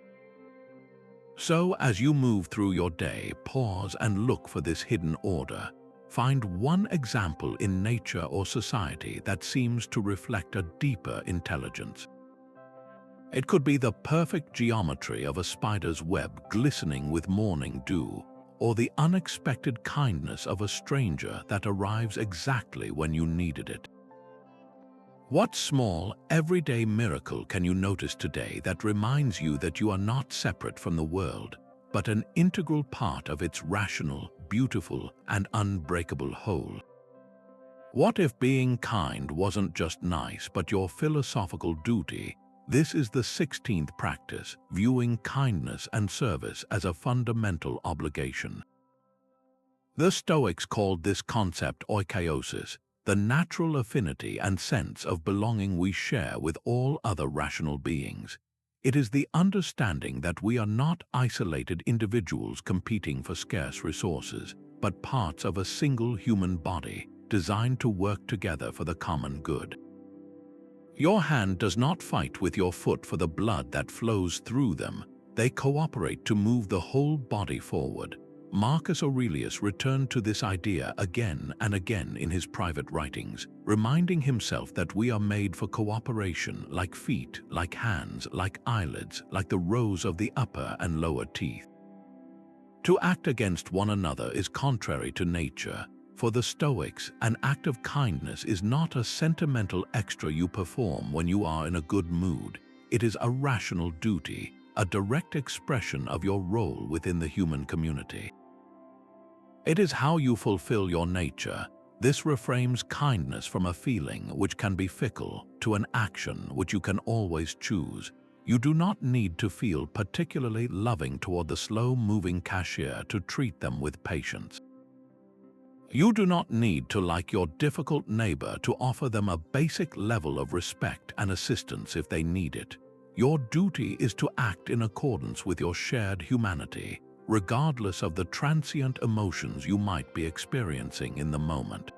So, as you move through your day, pause and look for this hidden order. Find one example in nature or society that seems to reflect a deeper intelligence. It could be the perfect geometry of a spider's web glistening with morning dew, or the unexpected kindness of a stranger that arrives exactly when you needed it. What small, everyday miracle can you notice today that reminds you that you are not separate from the world, but an integral part of its rational, beautiful, and unbreakable whole? What if being kind wasn't just nice, but your philosophical duty? This is the 16th practice, viewing kindness and service as a fundamental obligation. The Stoics called this concept oikeiosis, the natural affinity and sense of belonging we share with all other rational beings. It is the understanding that we are not isolated individuals competing for scarce resources, but parts of a single human body designed to work together for the common good. Your hand does not fight with your foot for the blood that flows through them. They cooperate to move the whole body forward. Marcus Aurelius returned to this idea again and again in his private writings, reminding himself that we are made for cooperation, like feet, like hands, like eyelids, like the rows of the upper and lower teeth. To act against one another is contrary to nature. For the Stoics, an act of kindness is not a sentimental extra you perform when you are in a good mood. It is a rational duty, a direct expression of your role within the human community. It is how you fulfill your nature. This reframes kindness from a feeling which can be fickle to an action which you can always choose. You do not need to feel particularly loving toward the slow-moving cashier to treat them with patience. You do not need to like your difficult neighbor to offer them a basic level of respect and assistance if they need it. Your duty is to act in accordance with your shared humanity, regardless of the transient emotions you might be experiencing in the moment.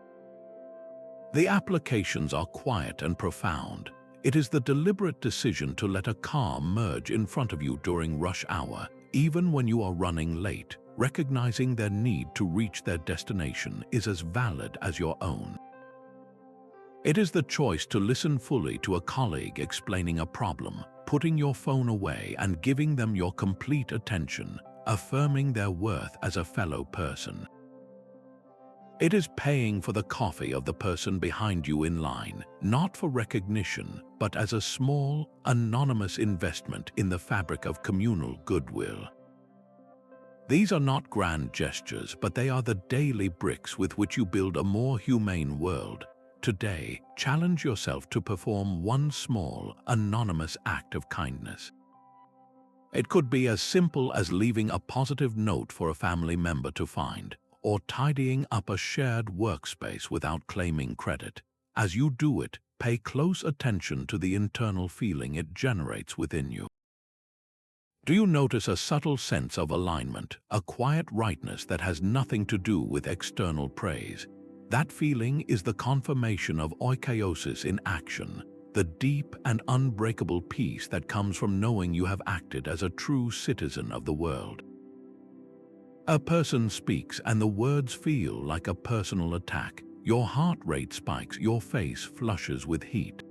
The applications are quiet and profound. It is the deliberate decision to let a car merge in front of you during rush hour, even when you are running late. Recognizing their need to reach their destination is as valid as your own. It is the choice to listen fully to a colleague explaining a problem, putting your phone away and giving them your complete attention, affirming their worth as a fellow person. It is paying for the coffee of the person behind you in line, not for recognition, but as a small, anonymous investment in the fabric of communal goodwill. These are not grand gestures, but they are the daily bricks with which you build a more humane world. Today, challenge yourself to perform one small, anonymous act of kindness. It could be as simple as leaving a positive note for a family member to find, or tidying up a shared workspace without claiming credit. As you do it, pay close attention to the internal feeling it generates within you. Do you notice a subtle sense of alignment, a quiet rightness that has nothing to do with external praise? That feeling is the confirmation of oikeiosis in action, the deep and unbreakable peace that comes from knowing you have acted as a true citizen of the world. A person speaks and the words feel like a personal attack. Your heart rate spikes, your face flushes with heat.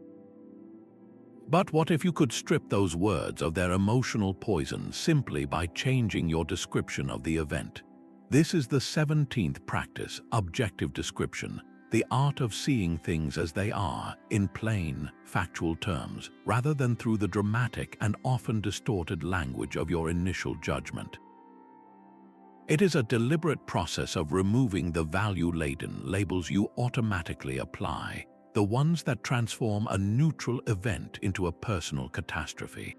But what if you could strip those words of their emotional poison simply by changing your description of the event? This is the 17th practice, objective description, the art of seeing things as they are, in plain, factual terms, rather than through the dramatic and often distorted language of your initial judgment. It is a deliberate process of removing the value-laden labels you automatically apply, the ones that transform a neutral event into a personal catastrophe.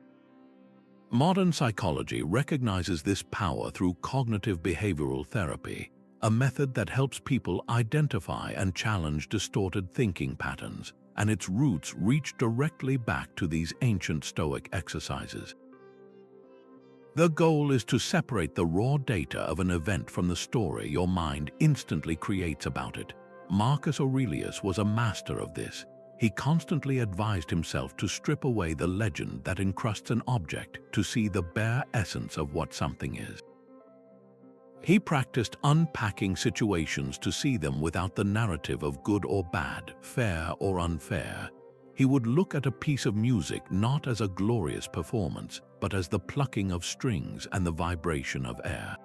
Modern psychology recognizes this power through cognitive behavioral therapy, a method that helps people identify and challenge distorted thinking patterns, and its roots reach directly back to these ancient Stoic exercises. The goal is to separate the raw data of an event from the story your mind instantly creates about it. Marcus Aurelius was a master of this. He constantly advised himself to strip away the legend that encrusts an object to see the bare essence of what something is. He practiced unpacking situations to see them without the narrative of good or bad, fair or unfair. He would look at a piece of music not as a glorious performance, but as the plucking of strings and the vibration of air.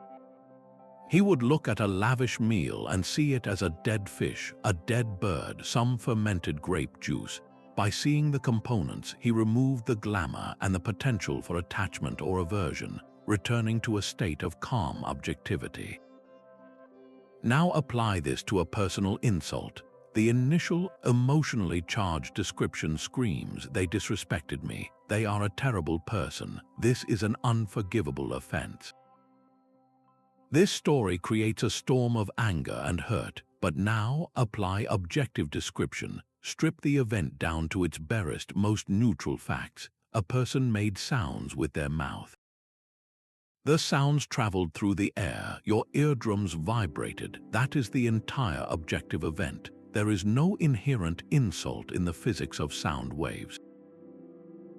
He would look at a lavish meal and see it as a dead fish, a dead bird, some fermented grape juice. By seeing the components, he removed the glamour and the potential for attachment or aversion, returning to a state of calm objectivity. Now apply this to a personal insult. The initial, emotionally charged description screams, "They disrespected me. They are a terrible person. This is an unforgivable offense." This story creates a storm of anger and hurt, but now apply objective description. Strip the event down to its barest, most neutral facts. A person made sounds with their mouth. The sounds traveled through the air, your eardrums vibrated. That is the entire objective event. There is no inherent insult in the physics of sound waves.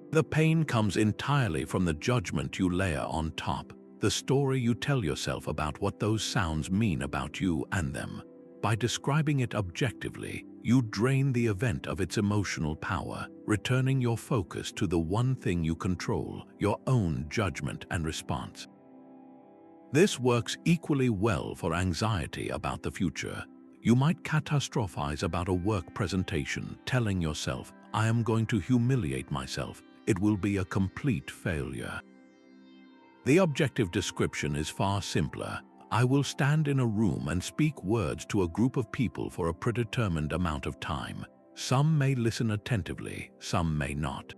The pain comes entirely from the judgment you layer on top, the story you tell yourself about what those sounds mean about you and them. By describing it objectively, you drain the event of its emotional power, returning your focus to the one thing you control, your own judgment and response. This works equally well for anxiety about the future. You might catastrophize about a work presentation, telling yourself, "I am going to humiliate myself. It will be a complete failure." The objective description is far simpler. I will stand in a room and speak words to a group of people for a predetermined amount of time. Some may listen attentively, some may not.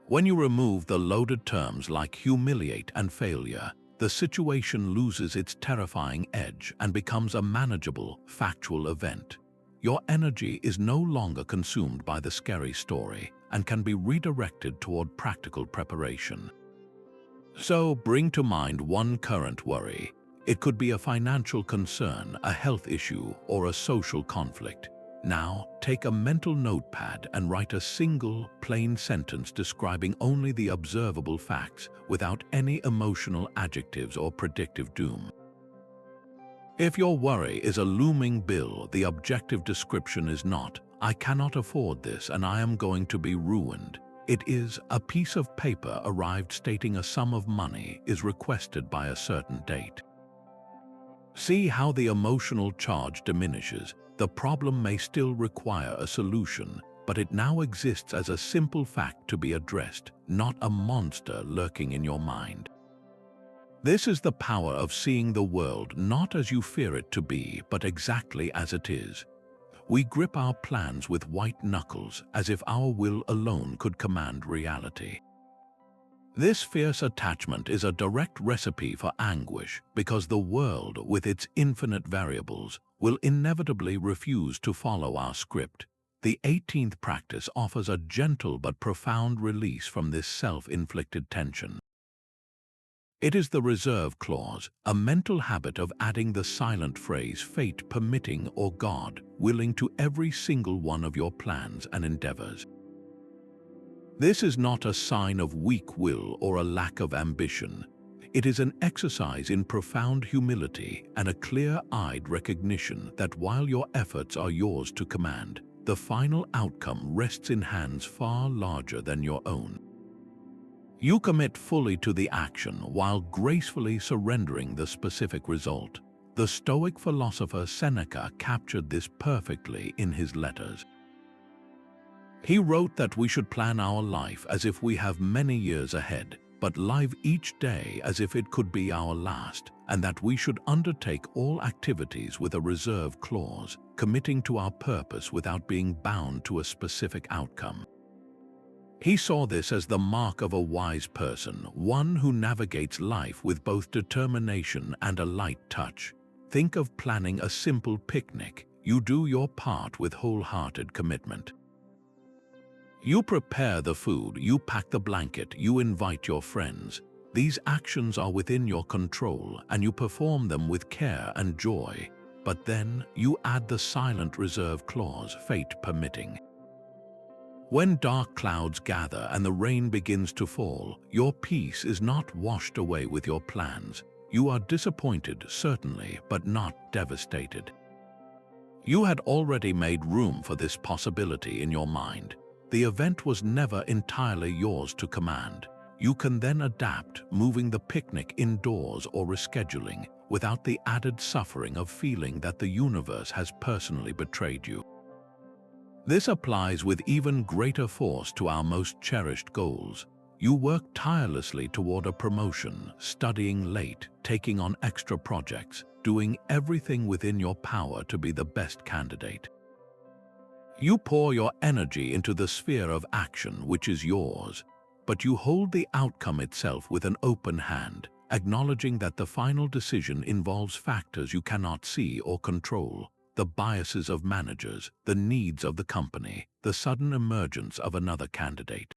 When you remove the loaded terms like humiliate and failure, the situation loses its terrifying edge and becomes a manageable, factual event. Your energy is no longer consumed by the scary story and can be redirected toward practical preparation. So bring to mind one current worry. It could be a financial concern, a health issue, or a social conflict. Now, take a mental notepad and write a single, plain sentence describing only the observable facts without any emotional adjectives or predictive doom. If your worry is a looming bill, the objective description is not, "I cannot afford this and I am going to be ruined." It is, "A piece of paper arrived stating a sum of money is requested by a certain date." See how the emotional charge diminishes. The problem may still require a solution, but it now exists as a simple fact to be addressed, not a monster lurking in your mind. This is the power of seeing the world not as you fear it to be, but exactly as it is. We grip our plans with white knuckles, as if our will alone could command reality. This fierce attachment is a direct recipe for anguish, because the world, with its infinite variables, will inevitably refuse to follow our script. The 18th practice offers a gentle but profound release from this self-inflicted tension. It is the reserve clause, a mental habit of adding the silent phrase fate permitting or God willing to every single one of your plans and endeavors. This is not a sign of weak will or a lack of ambition. It is an exercise in profound humility and a clear-eyed recognition that while your efforts are yours to command, the final outcome rests in hands far larger than your own. You commit fully to the action while gracefully surrendering the specific result. The Stoic philosopher Seneca captured this perfectly in his letters. He wrote that we should plan our life as if we have many years ahead, but live each day as if it could be our last, and that we should undertake all activities with a reserve clause, committing to our purpose without being bound to a specific outcome. He saw this as the mark of a wise person, one who navigates life with both determination and a light touch. Think of planning a simple picnic. You do your part with wholehearted commitment. You prepare the food, you pack the blanket, you invite your friends. These actions are within your control, and you perform them with care and joy. But then you add the silent reserve clause, fate permitting. When dark clouds gather and the rain begins to fall, your peace is not washed away with your plans. You are disappointed, certainly, but not devastated. You had already made room for this possibility in your mind. The event was never entirely yours to command. You can then adapt, moving the picnic indoors or rescheduling, without the added suffering of feeling that the universe has personally betrayed you. This applies with even greater force to our most cherished goals. You work tirelessly toward a promotion, studying late, taking on extra projects, doing everything within your power to be the best candidate. You pour your energy into the sphere of action which is yours, but you hold the outcome itself with an open hand, acknowledging that the final decision involves factors you cannot see or control. The biases of managers, the needs of the company, the sudden emergence of another candidate.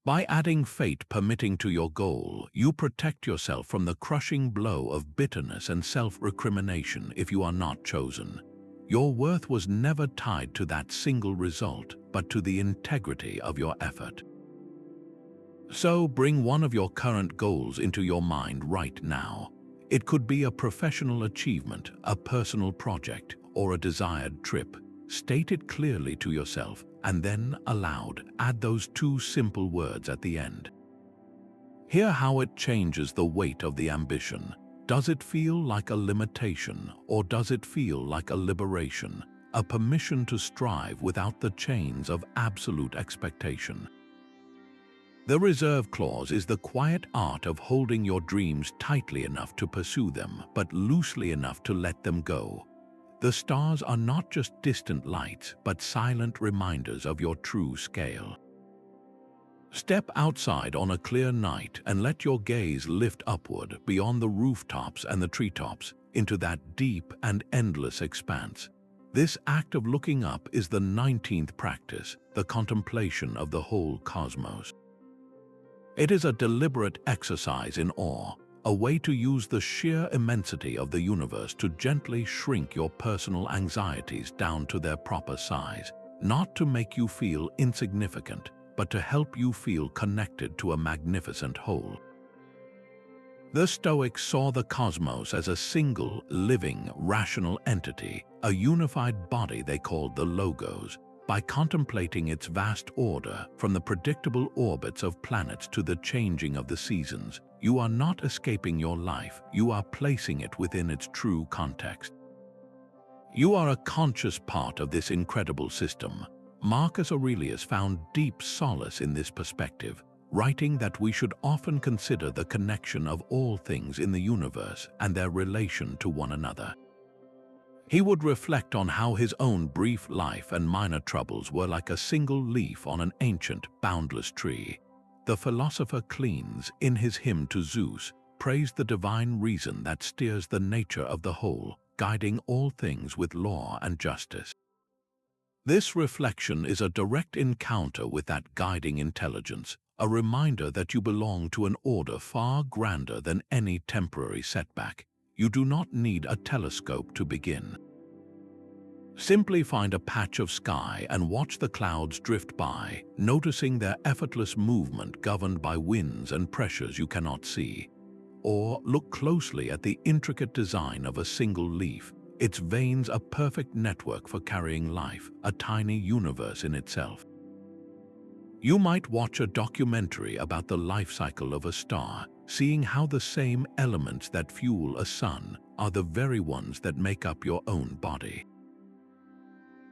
By adding fate permitting to your goal, you protect yourself from the crushing blow of bitterness and self-recrimination if you are not chosen. Your worth was never tied to that single result, but to the integrity of your effort. So bring one of your current goals into your mind right now. It could be a professional achievement, a personal project, or a desired trip. State it clearly to yourself, and then, aloud, add those two simple words at the end. Hear how it changes the weight of the ambition. Does it feel like a limitation, or does it feel like a liberation, a permission to strive without the chains of absolute expectation? The reserve clause is the quiet art of holding your dreams tightly enough to pursue them, but loosely enough to let them go. The stars are not just distant lights, but silent reminders of your true scale. Step outside on a clear night and let your gaze lift upward beyond the rooftops and the treetops into that deep and endless expanse. This act of looking up is the 19th practice, the contemplation of the whole cosmos. It is a deliberate exercise in awe, a way to use the sheer immensity of the universe to gently shrink your personal anxieties down to their proper size, not to make you feel insignificant, but to help you feel connected to a magnificent whole. The Stoics saw the cosmos as a single, living, rational entity, a unified body they called the Logos. By contemplating its vast order, from the predictable orbits of planets to the changing of the seasons, you are not escaping your life, you are placing it within its true context. You are a conscious part of this incredible system. Marcus Aurelius found deep solace in this perspective, writing that we should often consider the connection of all things in the universe and their relation to one another. He would reflect on how his own brief life and minor troubles were like a single leaf on an ancient, boundless tree. The philosopher Cleans, in his hymn to Zeus, praised the divine reason that steers the nature of the whole, guiding all things with law and justice. This reflection is a direct encounter with that guiding intelligence, a reminder that you belong to an order far grander than any temporary setback. You do not need a telescope to begin. Simply find a patch of sky and watch the clouds drift by, noticing their effortless movement governed by winds and pressures you cannot see. Or look closely at the intricate design of a single leaf, its veins a perfect network for carrying life, a tiny universe in itself. You might watch a documentary about the life cycle of a star, seeing how the same elements that fuel a sun are the very ones that make up your own body.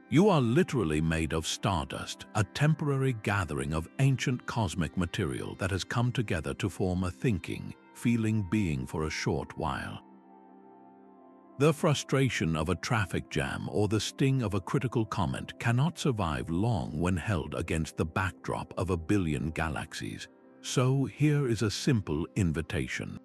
You are literally made of stardust, a temporary gathering of ancient cosmic material that has come together to form a thinking, feeling being for a short while. The frustration of a traffic jam or the sting of a critical comment cannot survive long when held against the backdrop of a billion galaxies. So here is a simple invitation.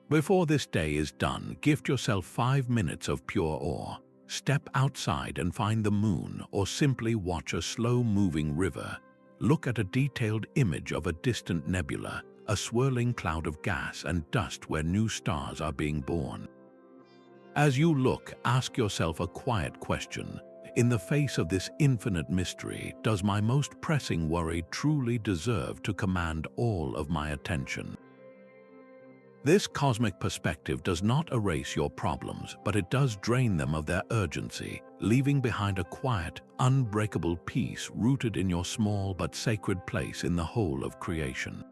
Before this day is done, gift yourself 5 minutes of pure awe. Step outside and find the moon, or simply watch a slow-moving river. Look at a detailed image of a distant nebula, a swirling cloud of gas and dust where new stars are being born. As you look, ask yourself a quiet question. In the face of this infinite mystery, does my most pressing worry truly deserve to command all of my attention? This cosmic perspective does not erase your problems, but it does drain them of their urgency, leaving behind a quiet, unbreakable peace rooted in your small but sacred place in the whole of creation.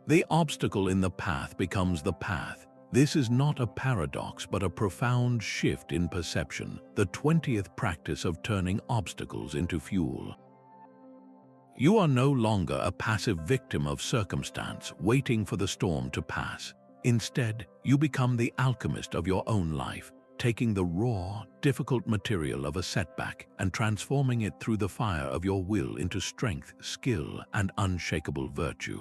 The obstacle in the path becomes the path. This is not a paradox, but a profound shift in perception, the 20th practice of turning obstacles into fuel. You are no longer a passive victim of circumstance, waiting for the storm to pass. Instead, you become the alchemist of your own life, taking the raw, difficult material of a setback and transforming it through the fire of your will into strength, skill, and unshakable virtue.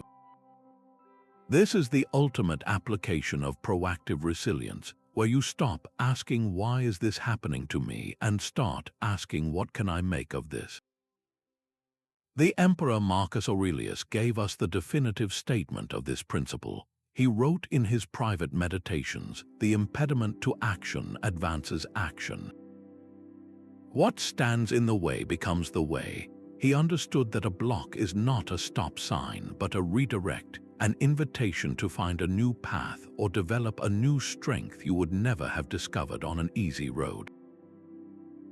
This is the ultimate application of proactive resilience, where you stop asking why is this happening to me and start asking what can I make of this. The Emperor Marcus Aurelius gave us the definitive statement of this principle. He wrote in his private meditations, "The impediment to action advances action." What stands in the way becomes the way. He understood that a block is not a stop sign, but a redirect, an invitation to find a new path or develop a new strength you would never have discovered on an easy road.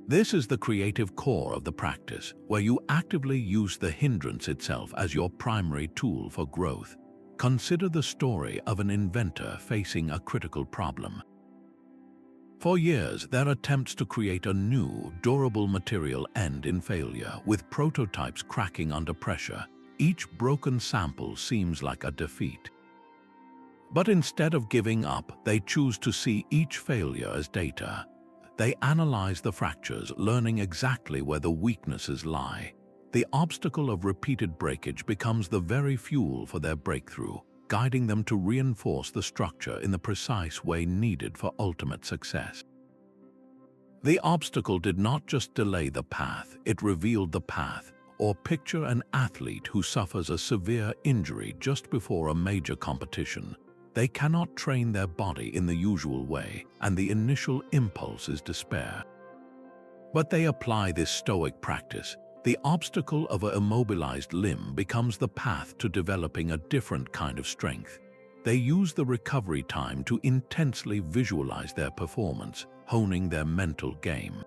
This is the creative core of the practice, where you actively use the hindrance itself as your primary tool for growth. Consider the story of an inventor facing a critical problem. For years, their attempts to create a new, durable material end in failure, with prototypes cracking under pressure. Each broken sample seems like a defeat. But instead of giving up, they choose to see each failure as data. They analyze the fractures, learning exactly where the weaknesses lie. The obstacle of repeated breakage becomes the very fuel for their breakthrough, guiding them to reinforce the structure in the precise way needed for ultimate success. The obstacle did not just delay the path, it revealed the path. Or picture an athlete who suffers a severe injury just before a major competition. They cannot train their body in the usual way, and the initial impulse is despair. But they apply this Stoic practice. The obstacle of an immobilized limb becomes the path to developing a different kind of strength. They use the recovery time to intensely visualize their performance, honing their mental game.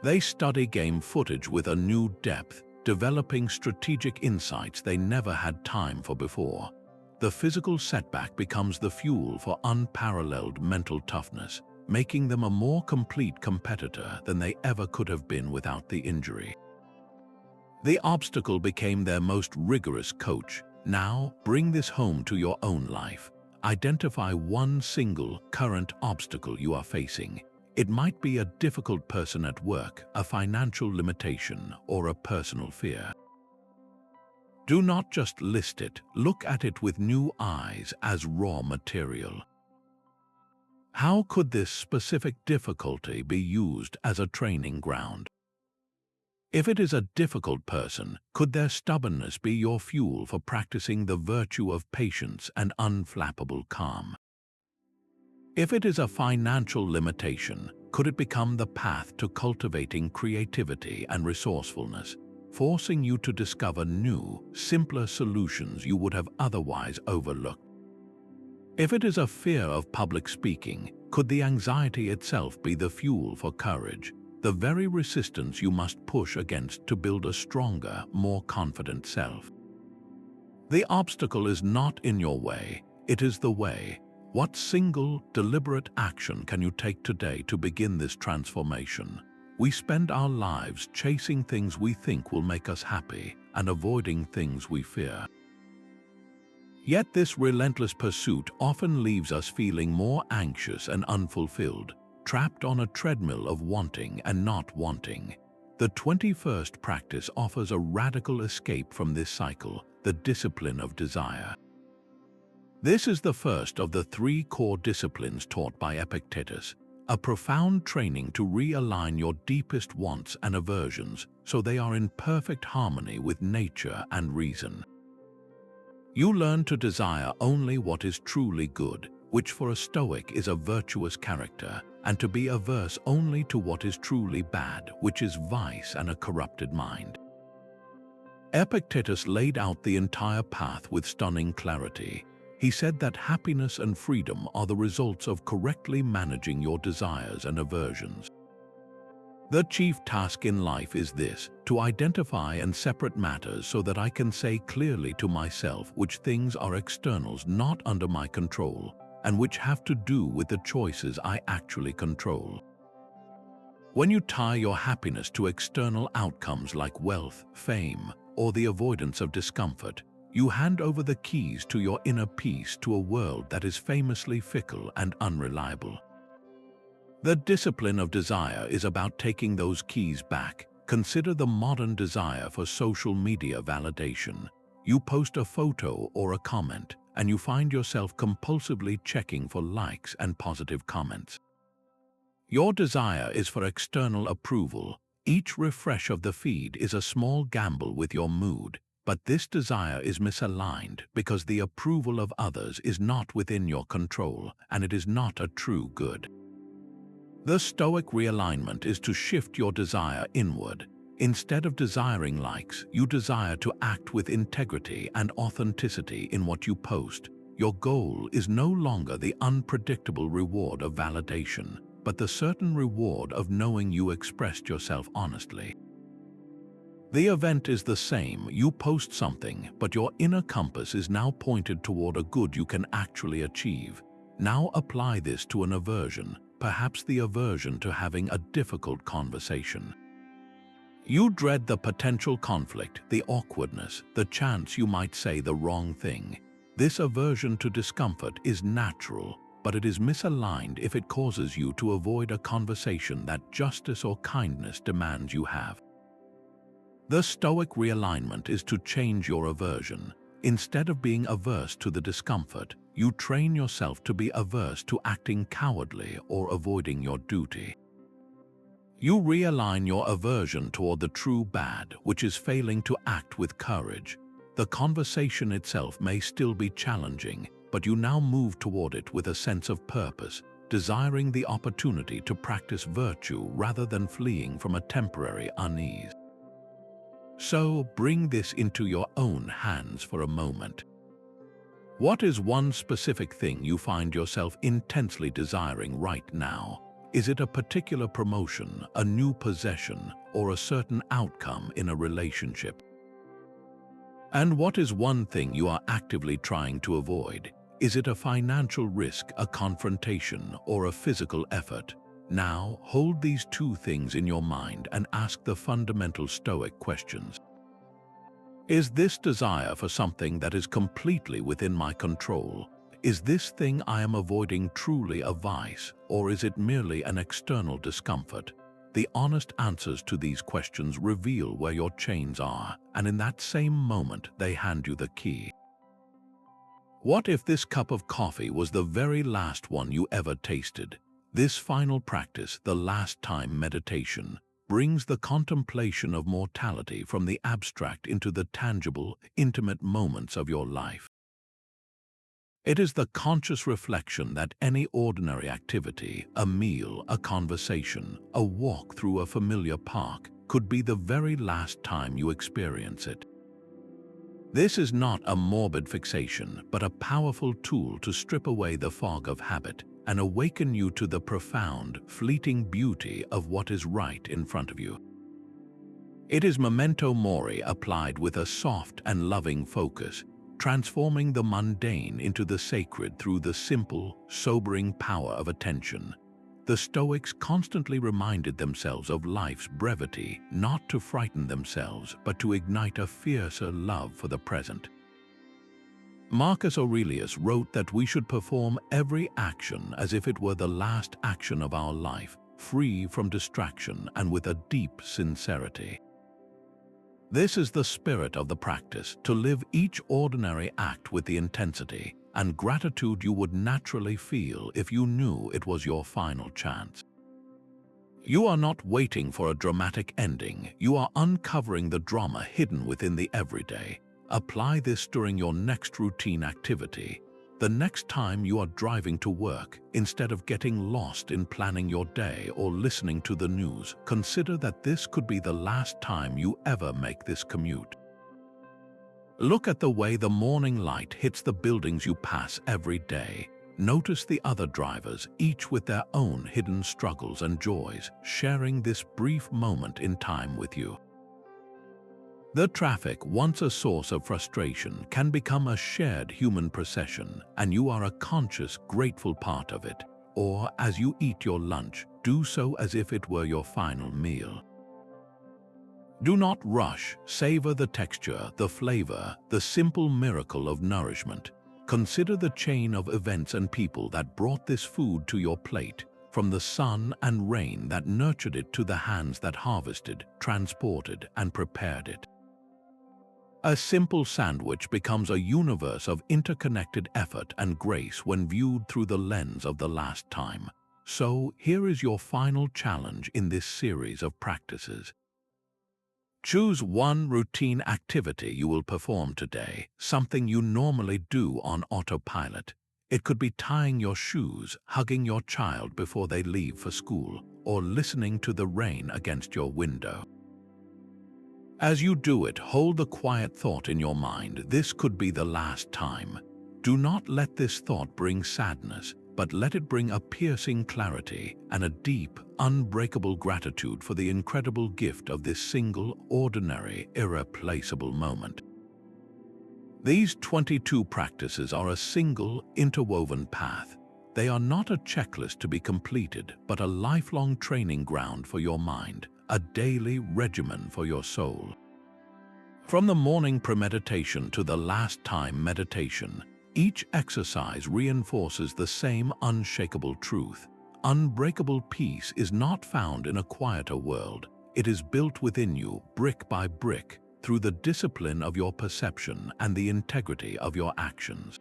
They study game footage with a new depth, developing strategic insights they never had time for before. The physical setback becomes the fuel for unparalleled mental toughness, making them a more complete competitor than they ever could have been without the injury. The obstacle became their most rigorous coach. Now, bring this home to your own life. Identify one single current obstacle you are facing. It might be a difficult person at work, a financial limitation, or a personal fear. Do not just list it, look at it with new eyes as raw material. How could this specific difficulty be used as a training ground? If it is a difficult person, could their stubbornness be your fuel for practicing the virtue of patience and unflappable calm? If it is a financial limitation, could it become the path to cultivating creativity and resourcefulness, forcing you to discover new, simpler solutions you would have otherwise overlooked? If it is a fear of public speaking, could the anxiety itself be the fuel for courage, the very resistance you must push against to build a stronger, more confident self? The obstacle is not in your way, it is the way. What single, deliberate action can you take today to begin this transformation? We spend our lives chasing things we think will make us happy and avoiding things we fear. Yet this relentless pursuit often leaves us feeling more anxious and unfulfilled, trapped on a treadmill of wanting and not wanting. The 21st practice offers a radical escape from this cycle, the discipline of desire. This is the first of the 3 core disciplines taught by Epictetus, a profound training to realign your deepest wants and aversions so they are in perfect harmony with nature and reason. You learn to desire only what is truly good, which for a Stoic is a virtuous character, and to be averse only to what is truly bad, which is vice and a corrupted mind. Epictetus laid out the entire path with stunning clarity. He said that happiness and freedom are the results of correctly managing your desires and aversions. The chief task in life is this, to identify and separate matters so that I can say clearly to myself which things are externals not under my control, and which have to do with the choices I actually control. When you tie your happiness to external outcomes like wealth, fame, or the avoidance of discomfort, you hand over the keys to your inner peace to a world that is famously fickle and unreliable. The discipline of desire is about taking those keys back. Consider the modern desire for social media validation. You post a photo or a comment, and you find yourself compulsively checking for likes and positive comments. Your desire is for external approval. Each refresh of the feed is a small gamble with your mood, but this desire is misaligned because the approval of others is not within your control, and it is not a true good. The Stoic realignment is to shift your desire inward. Instead of desiring likes, you desire to act with integrity and authenticity in what you post. Your goal is no longer the unpredictable reward of validation, but the certain reward of knowing you expressed yourself honestly. The event is the same. You post something, but your inner compass is now pointed toward a good you can actually achieve. Now apply this to an aversion, perhaps the aversion to having a difficult conversation. You dread the potential conflict, the awkwardness, the chance you might say the wrong thing. This aversion to discomfort is natural, but it is misaligned if it causes you to avoid a conversation that justice or kindness demands you have. The Stoic realignment is to change your aversion. Instead of being averse to the discomfort, you train yourself to be averse to acting cowardly or avoiding your duty. You realign your aversion toward the true bad, which is failing to act with courage. The conversation itself may still be challenging, but you now move toward it with a sense of purpose, desiring the opportunity to practice virtue rather than fleeing from a temporary unease. So bring this into your own hands for a moment. What is one specific thing you find yourself intensely desiring right now? Is it a particular promotion, a new possession, or a certain outcome in a relationship? And what is one thing you are actively trying to avoid? Is it a financial risk, a confrontation, or a physical effort? Now, hold these 2 things in your mind and ask the fundamental Stoic questions. Is this desire for something that is completely within my control? Is this thing I am avoiding truly a vice, or is it merely an external discomfort? The honest answers to these questions reveal where your chains are, and in that same moment they hand you the key. What if this cup of coffee was the very last one you ever tasted? This final practice, the last time meditation, brings the contemplation of mortality from the abstract into the tangible, intimate moments of your life. It is the conscious reflection that any ordinary activity, a meal, a conversation, a walk through a familiar park, could be the very last time you experience it. This is not a morbid fixation, but a powerful tool to strip away the fog of habit and awaken you to the profound, fleeting beauty of what is right in front of you. It is Memento Mori applied with a soft and loving focus, transforming the mundane into the sacred through the simple, sobering power of attention. The Stoics constantly reminded themselves of life's brevity, not to frighten themselves, but to ignite a fiercer love for the present. Marcus Aurelius wrote that we should perform every action as if it were the last action of our life, free from distraction and with a deep sincerity. This is the spirit of the practice, to live each ordinary act with the intensity and gratitude you would naturally feel if you knew it was your final chance. You are not waiting for a dramatic ending, you are uncovering the drama hidden within the everyday. Apply this during your next routine activity. The next time you are driving to work, instead of getting lost in planning your day or listening to the news, consider that this could be the last time you ever make this commute. Look at the way the morning light hits the buildings you pass every day. Notice the other drivers, each with their own hidden struggles and joys, sharing this brief moment in time with you. The traffic, once a source of frustration, can become a shared human procession, and you are a conscious, grateful part of it. Or, as you eat your lunch, do so as if it were your final meal. Do not rush, savor the texture, the flavor, the simple miracle of nourishment. Consider the chain of events and people that brought this food to your plate, from the sun and rain that nurtured it to the hands that harvested, transported, and prepared it. A simple sandwich becomes a universe of interconnected effort and grace when viewed through the lens of the last time. So, here is your final challenge in this series of practices. Choose one routine activity you will perform today, something you normally do on autopilot. It could be tying your shoes, hugging your child before they leave for school, or listening to the rain against your window. As you do it, hold the quiet thought in your mind, this could be the last time. Do not let this thought bring sadness, but let it bring a piercing clarity and a deep, unbreakable gratitude for the incredible gift of this single, ordinary, irreplaceable moment. These 22 practices are a single, interwoven path. They are not a checklist to be completed, but a lifelong training ground for your mind, a daily regimen for your soul. From the morning premeditation to the last time meditation, each exercise reinforces the same unshakable truth. Unbreakable peace is not found in a quieter world. It is built within you, brick by brick, through the discipline of your perception and the integrity of your actions.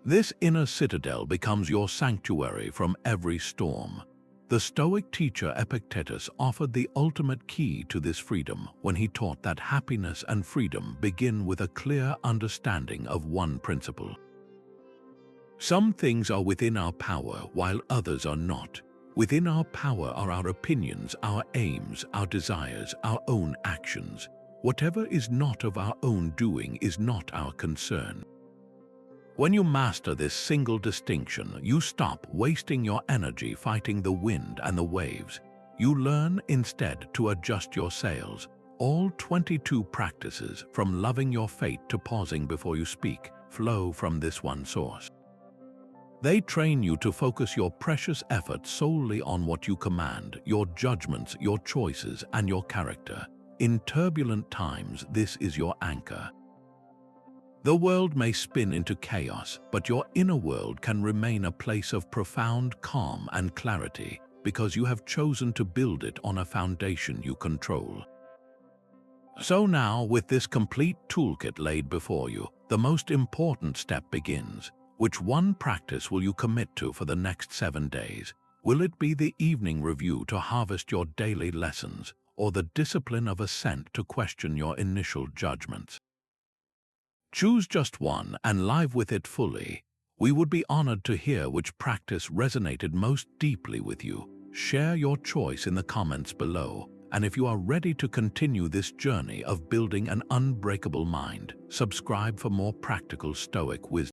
This inner citadel becomes your sanctuary from every storm. The Stoic teacher Epictetus offered the ultimate key to this freedom when he taught that happiness and freedom begin with a clear understanding of one principle. Some things are within our power while others are not. Within our power are our opinions, our aims, our desires, our own actions. Whatever is not of our own doing is not our concern. When you master this single distinction, you stop wasting your energy fighting the wind and the waves. You learn instead to adjust your sails. All 22 practices, from loving your fate to pausing before you speak, flow from this one source. They train you to focus your precious effort solely on what you command, your judgments, your choices, and your character. In turbulent times, this is your anchor. The world may spin into chaos, but your inner world can remain a place of profound calm and clarity because you have chosen to build it on a foundation you control. So now, with this complete toolkit laid before you, the most important step begins. Which one practice will you commit to for the next 7 days? Will it be the evening review to harvest your daily lessons, or the discipline of assent to question your initial judgments? Choose just one and live with it fully. We would be honored to hear which practice resonated most deeply with you. Share your choice in the comments below. And if you are ready to continue this journey of building an unbreakable mind, subscribe for more practical Stoic wisdom.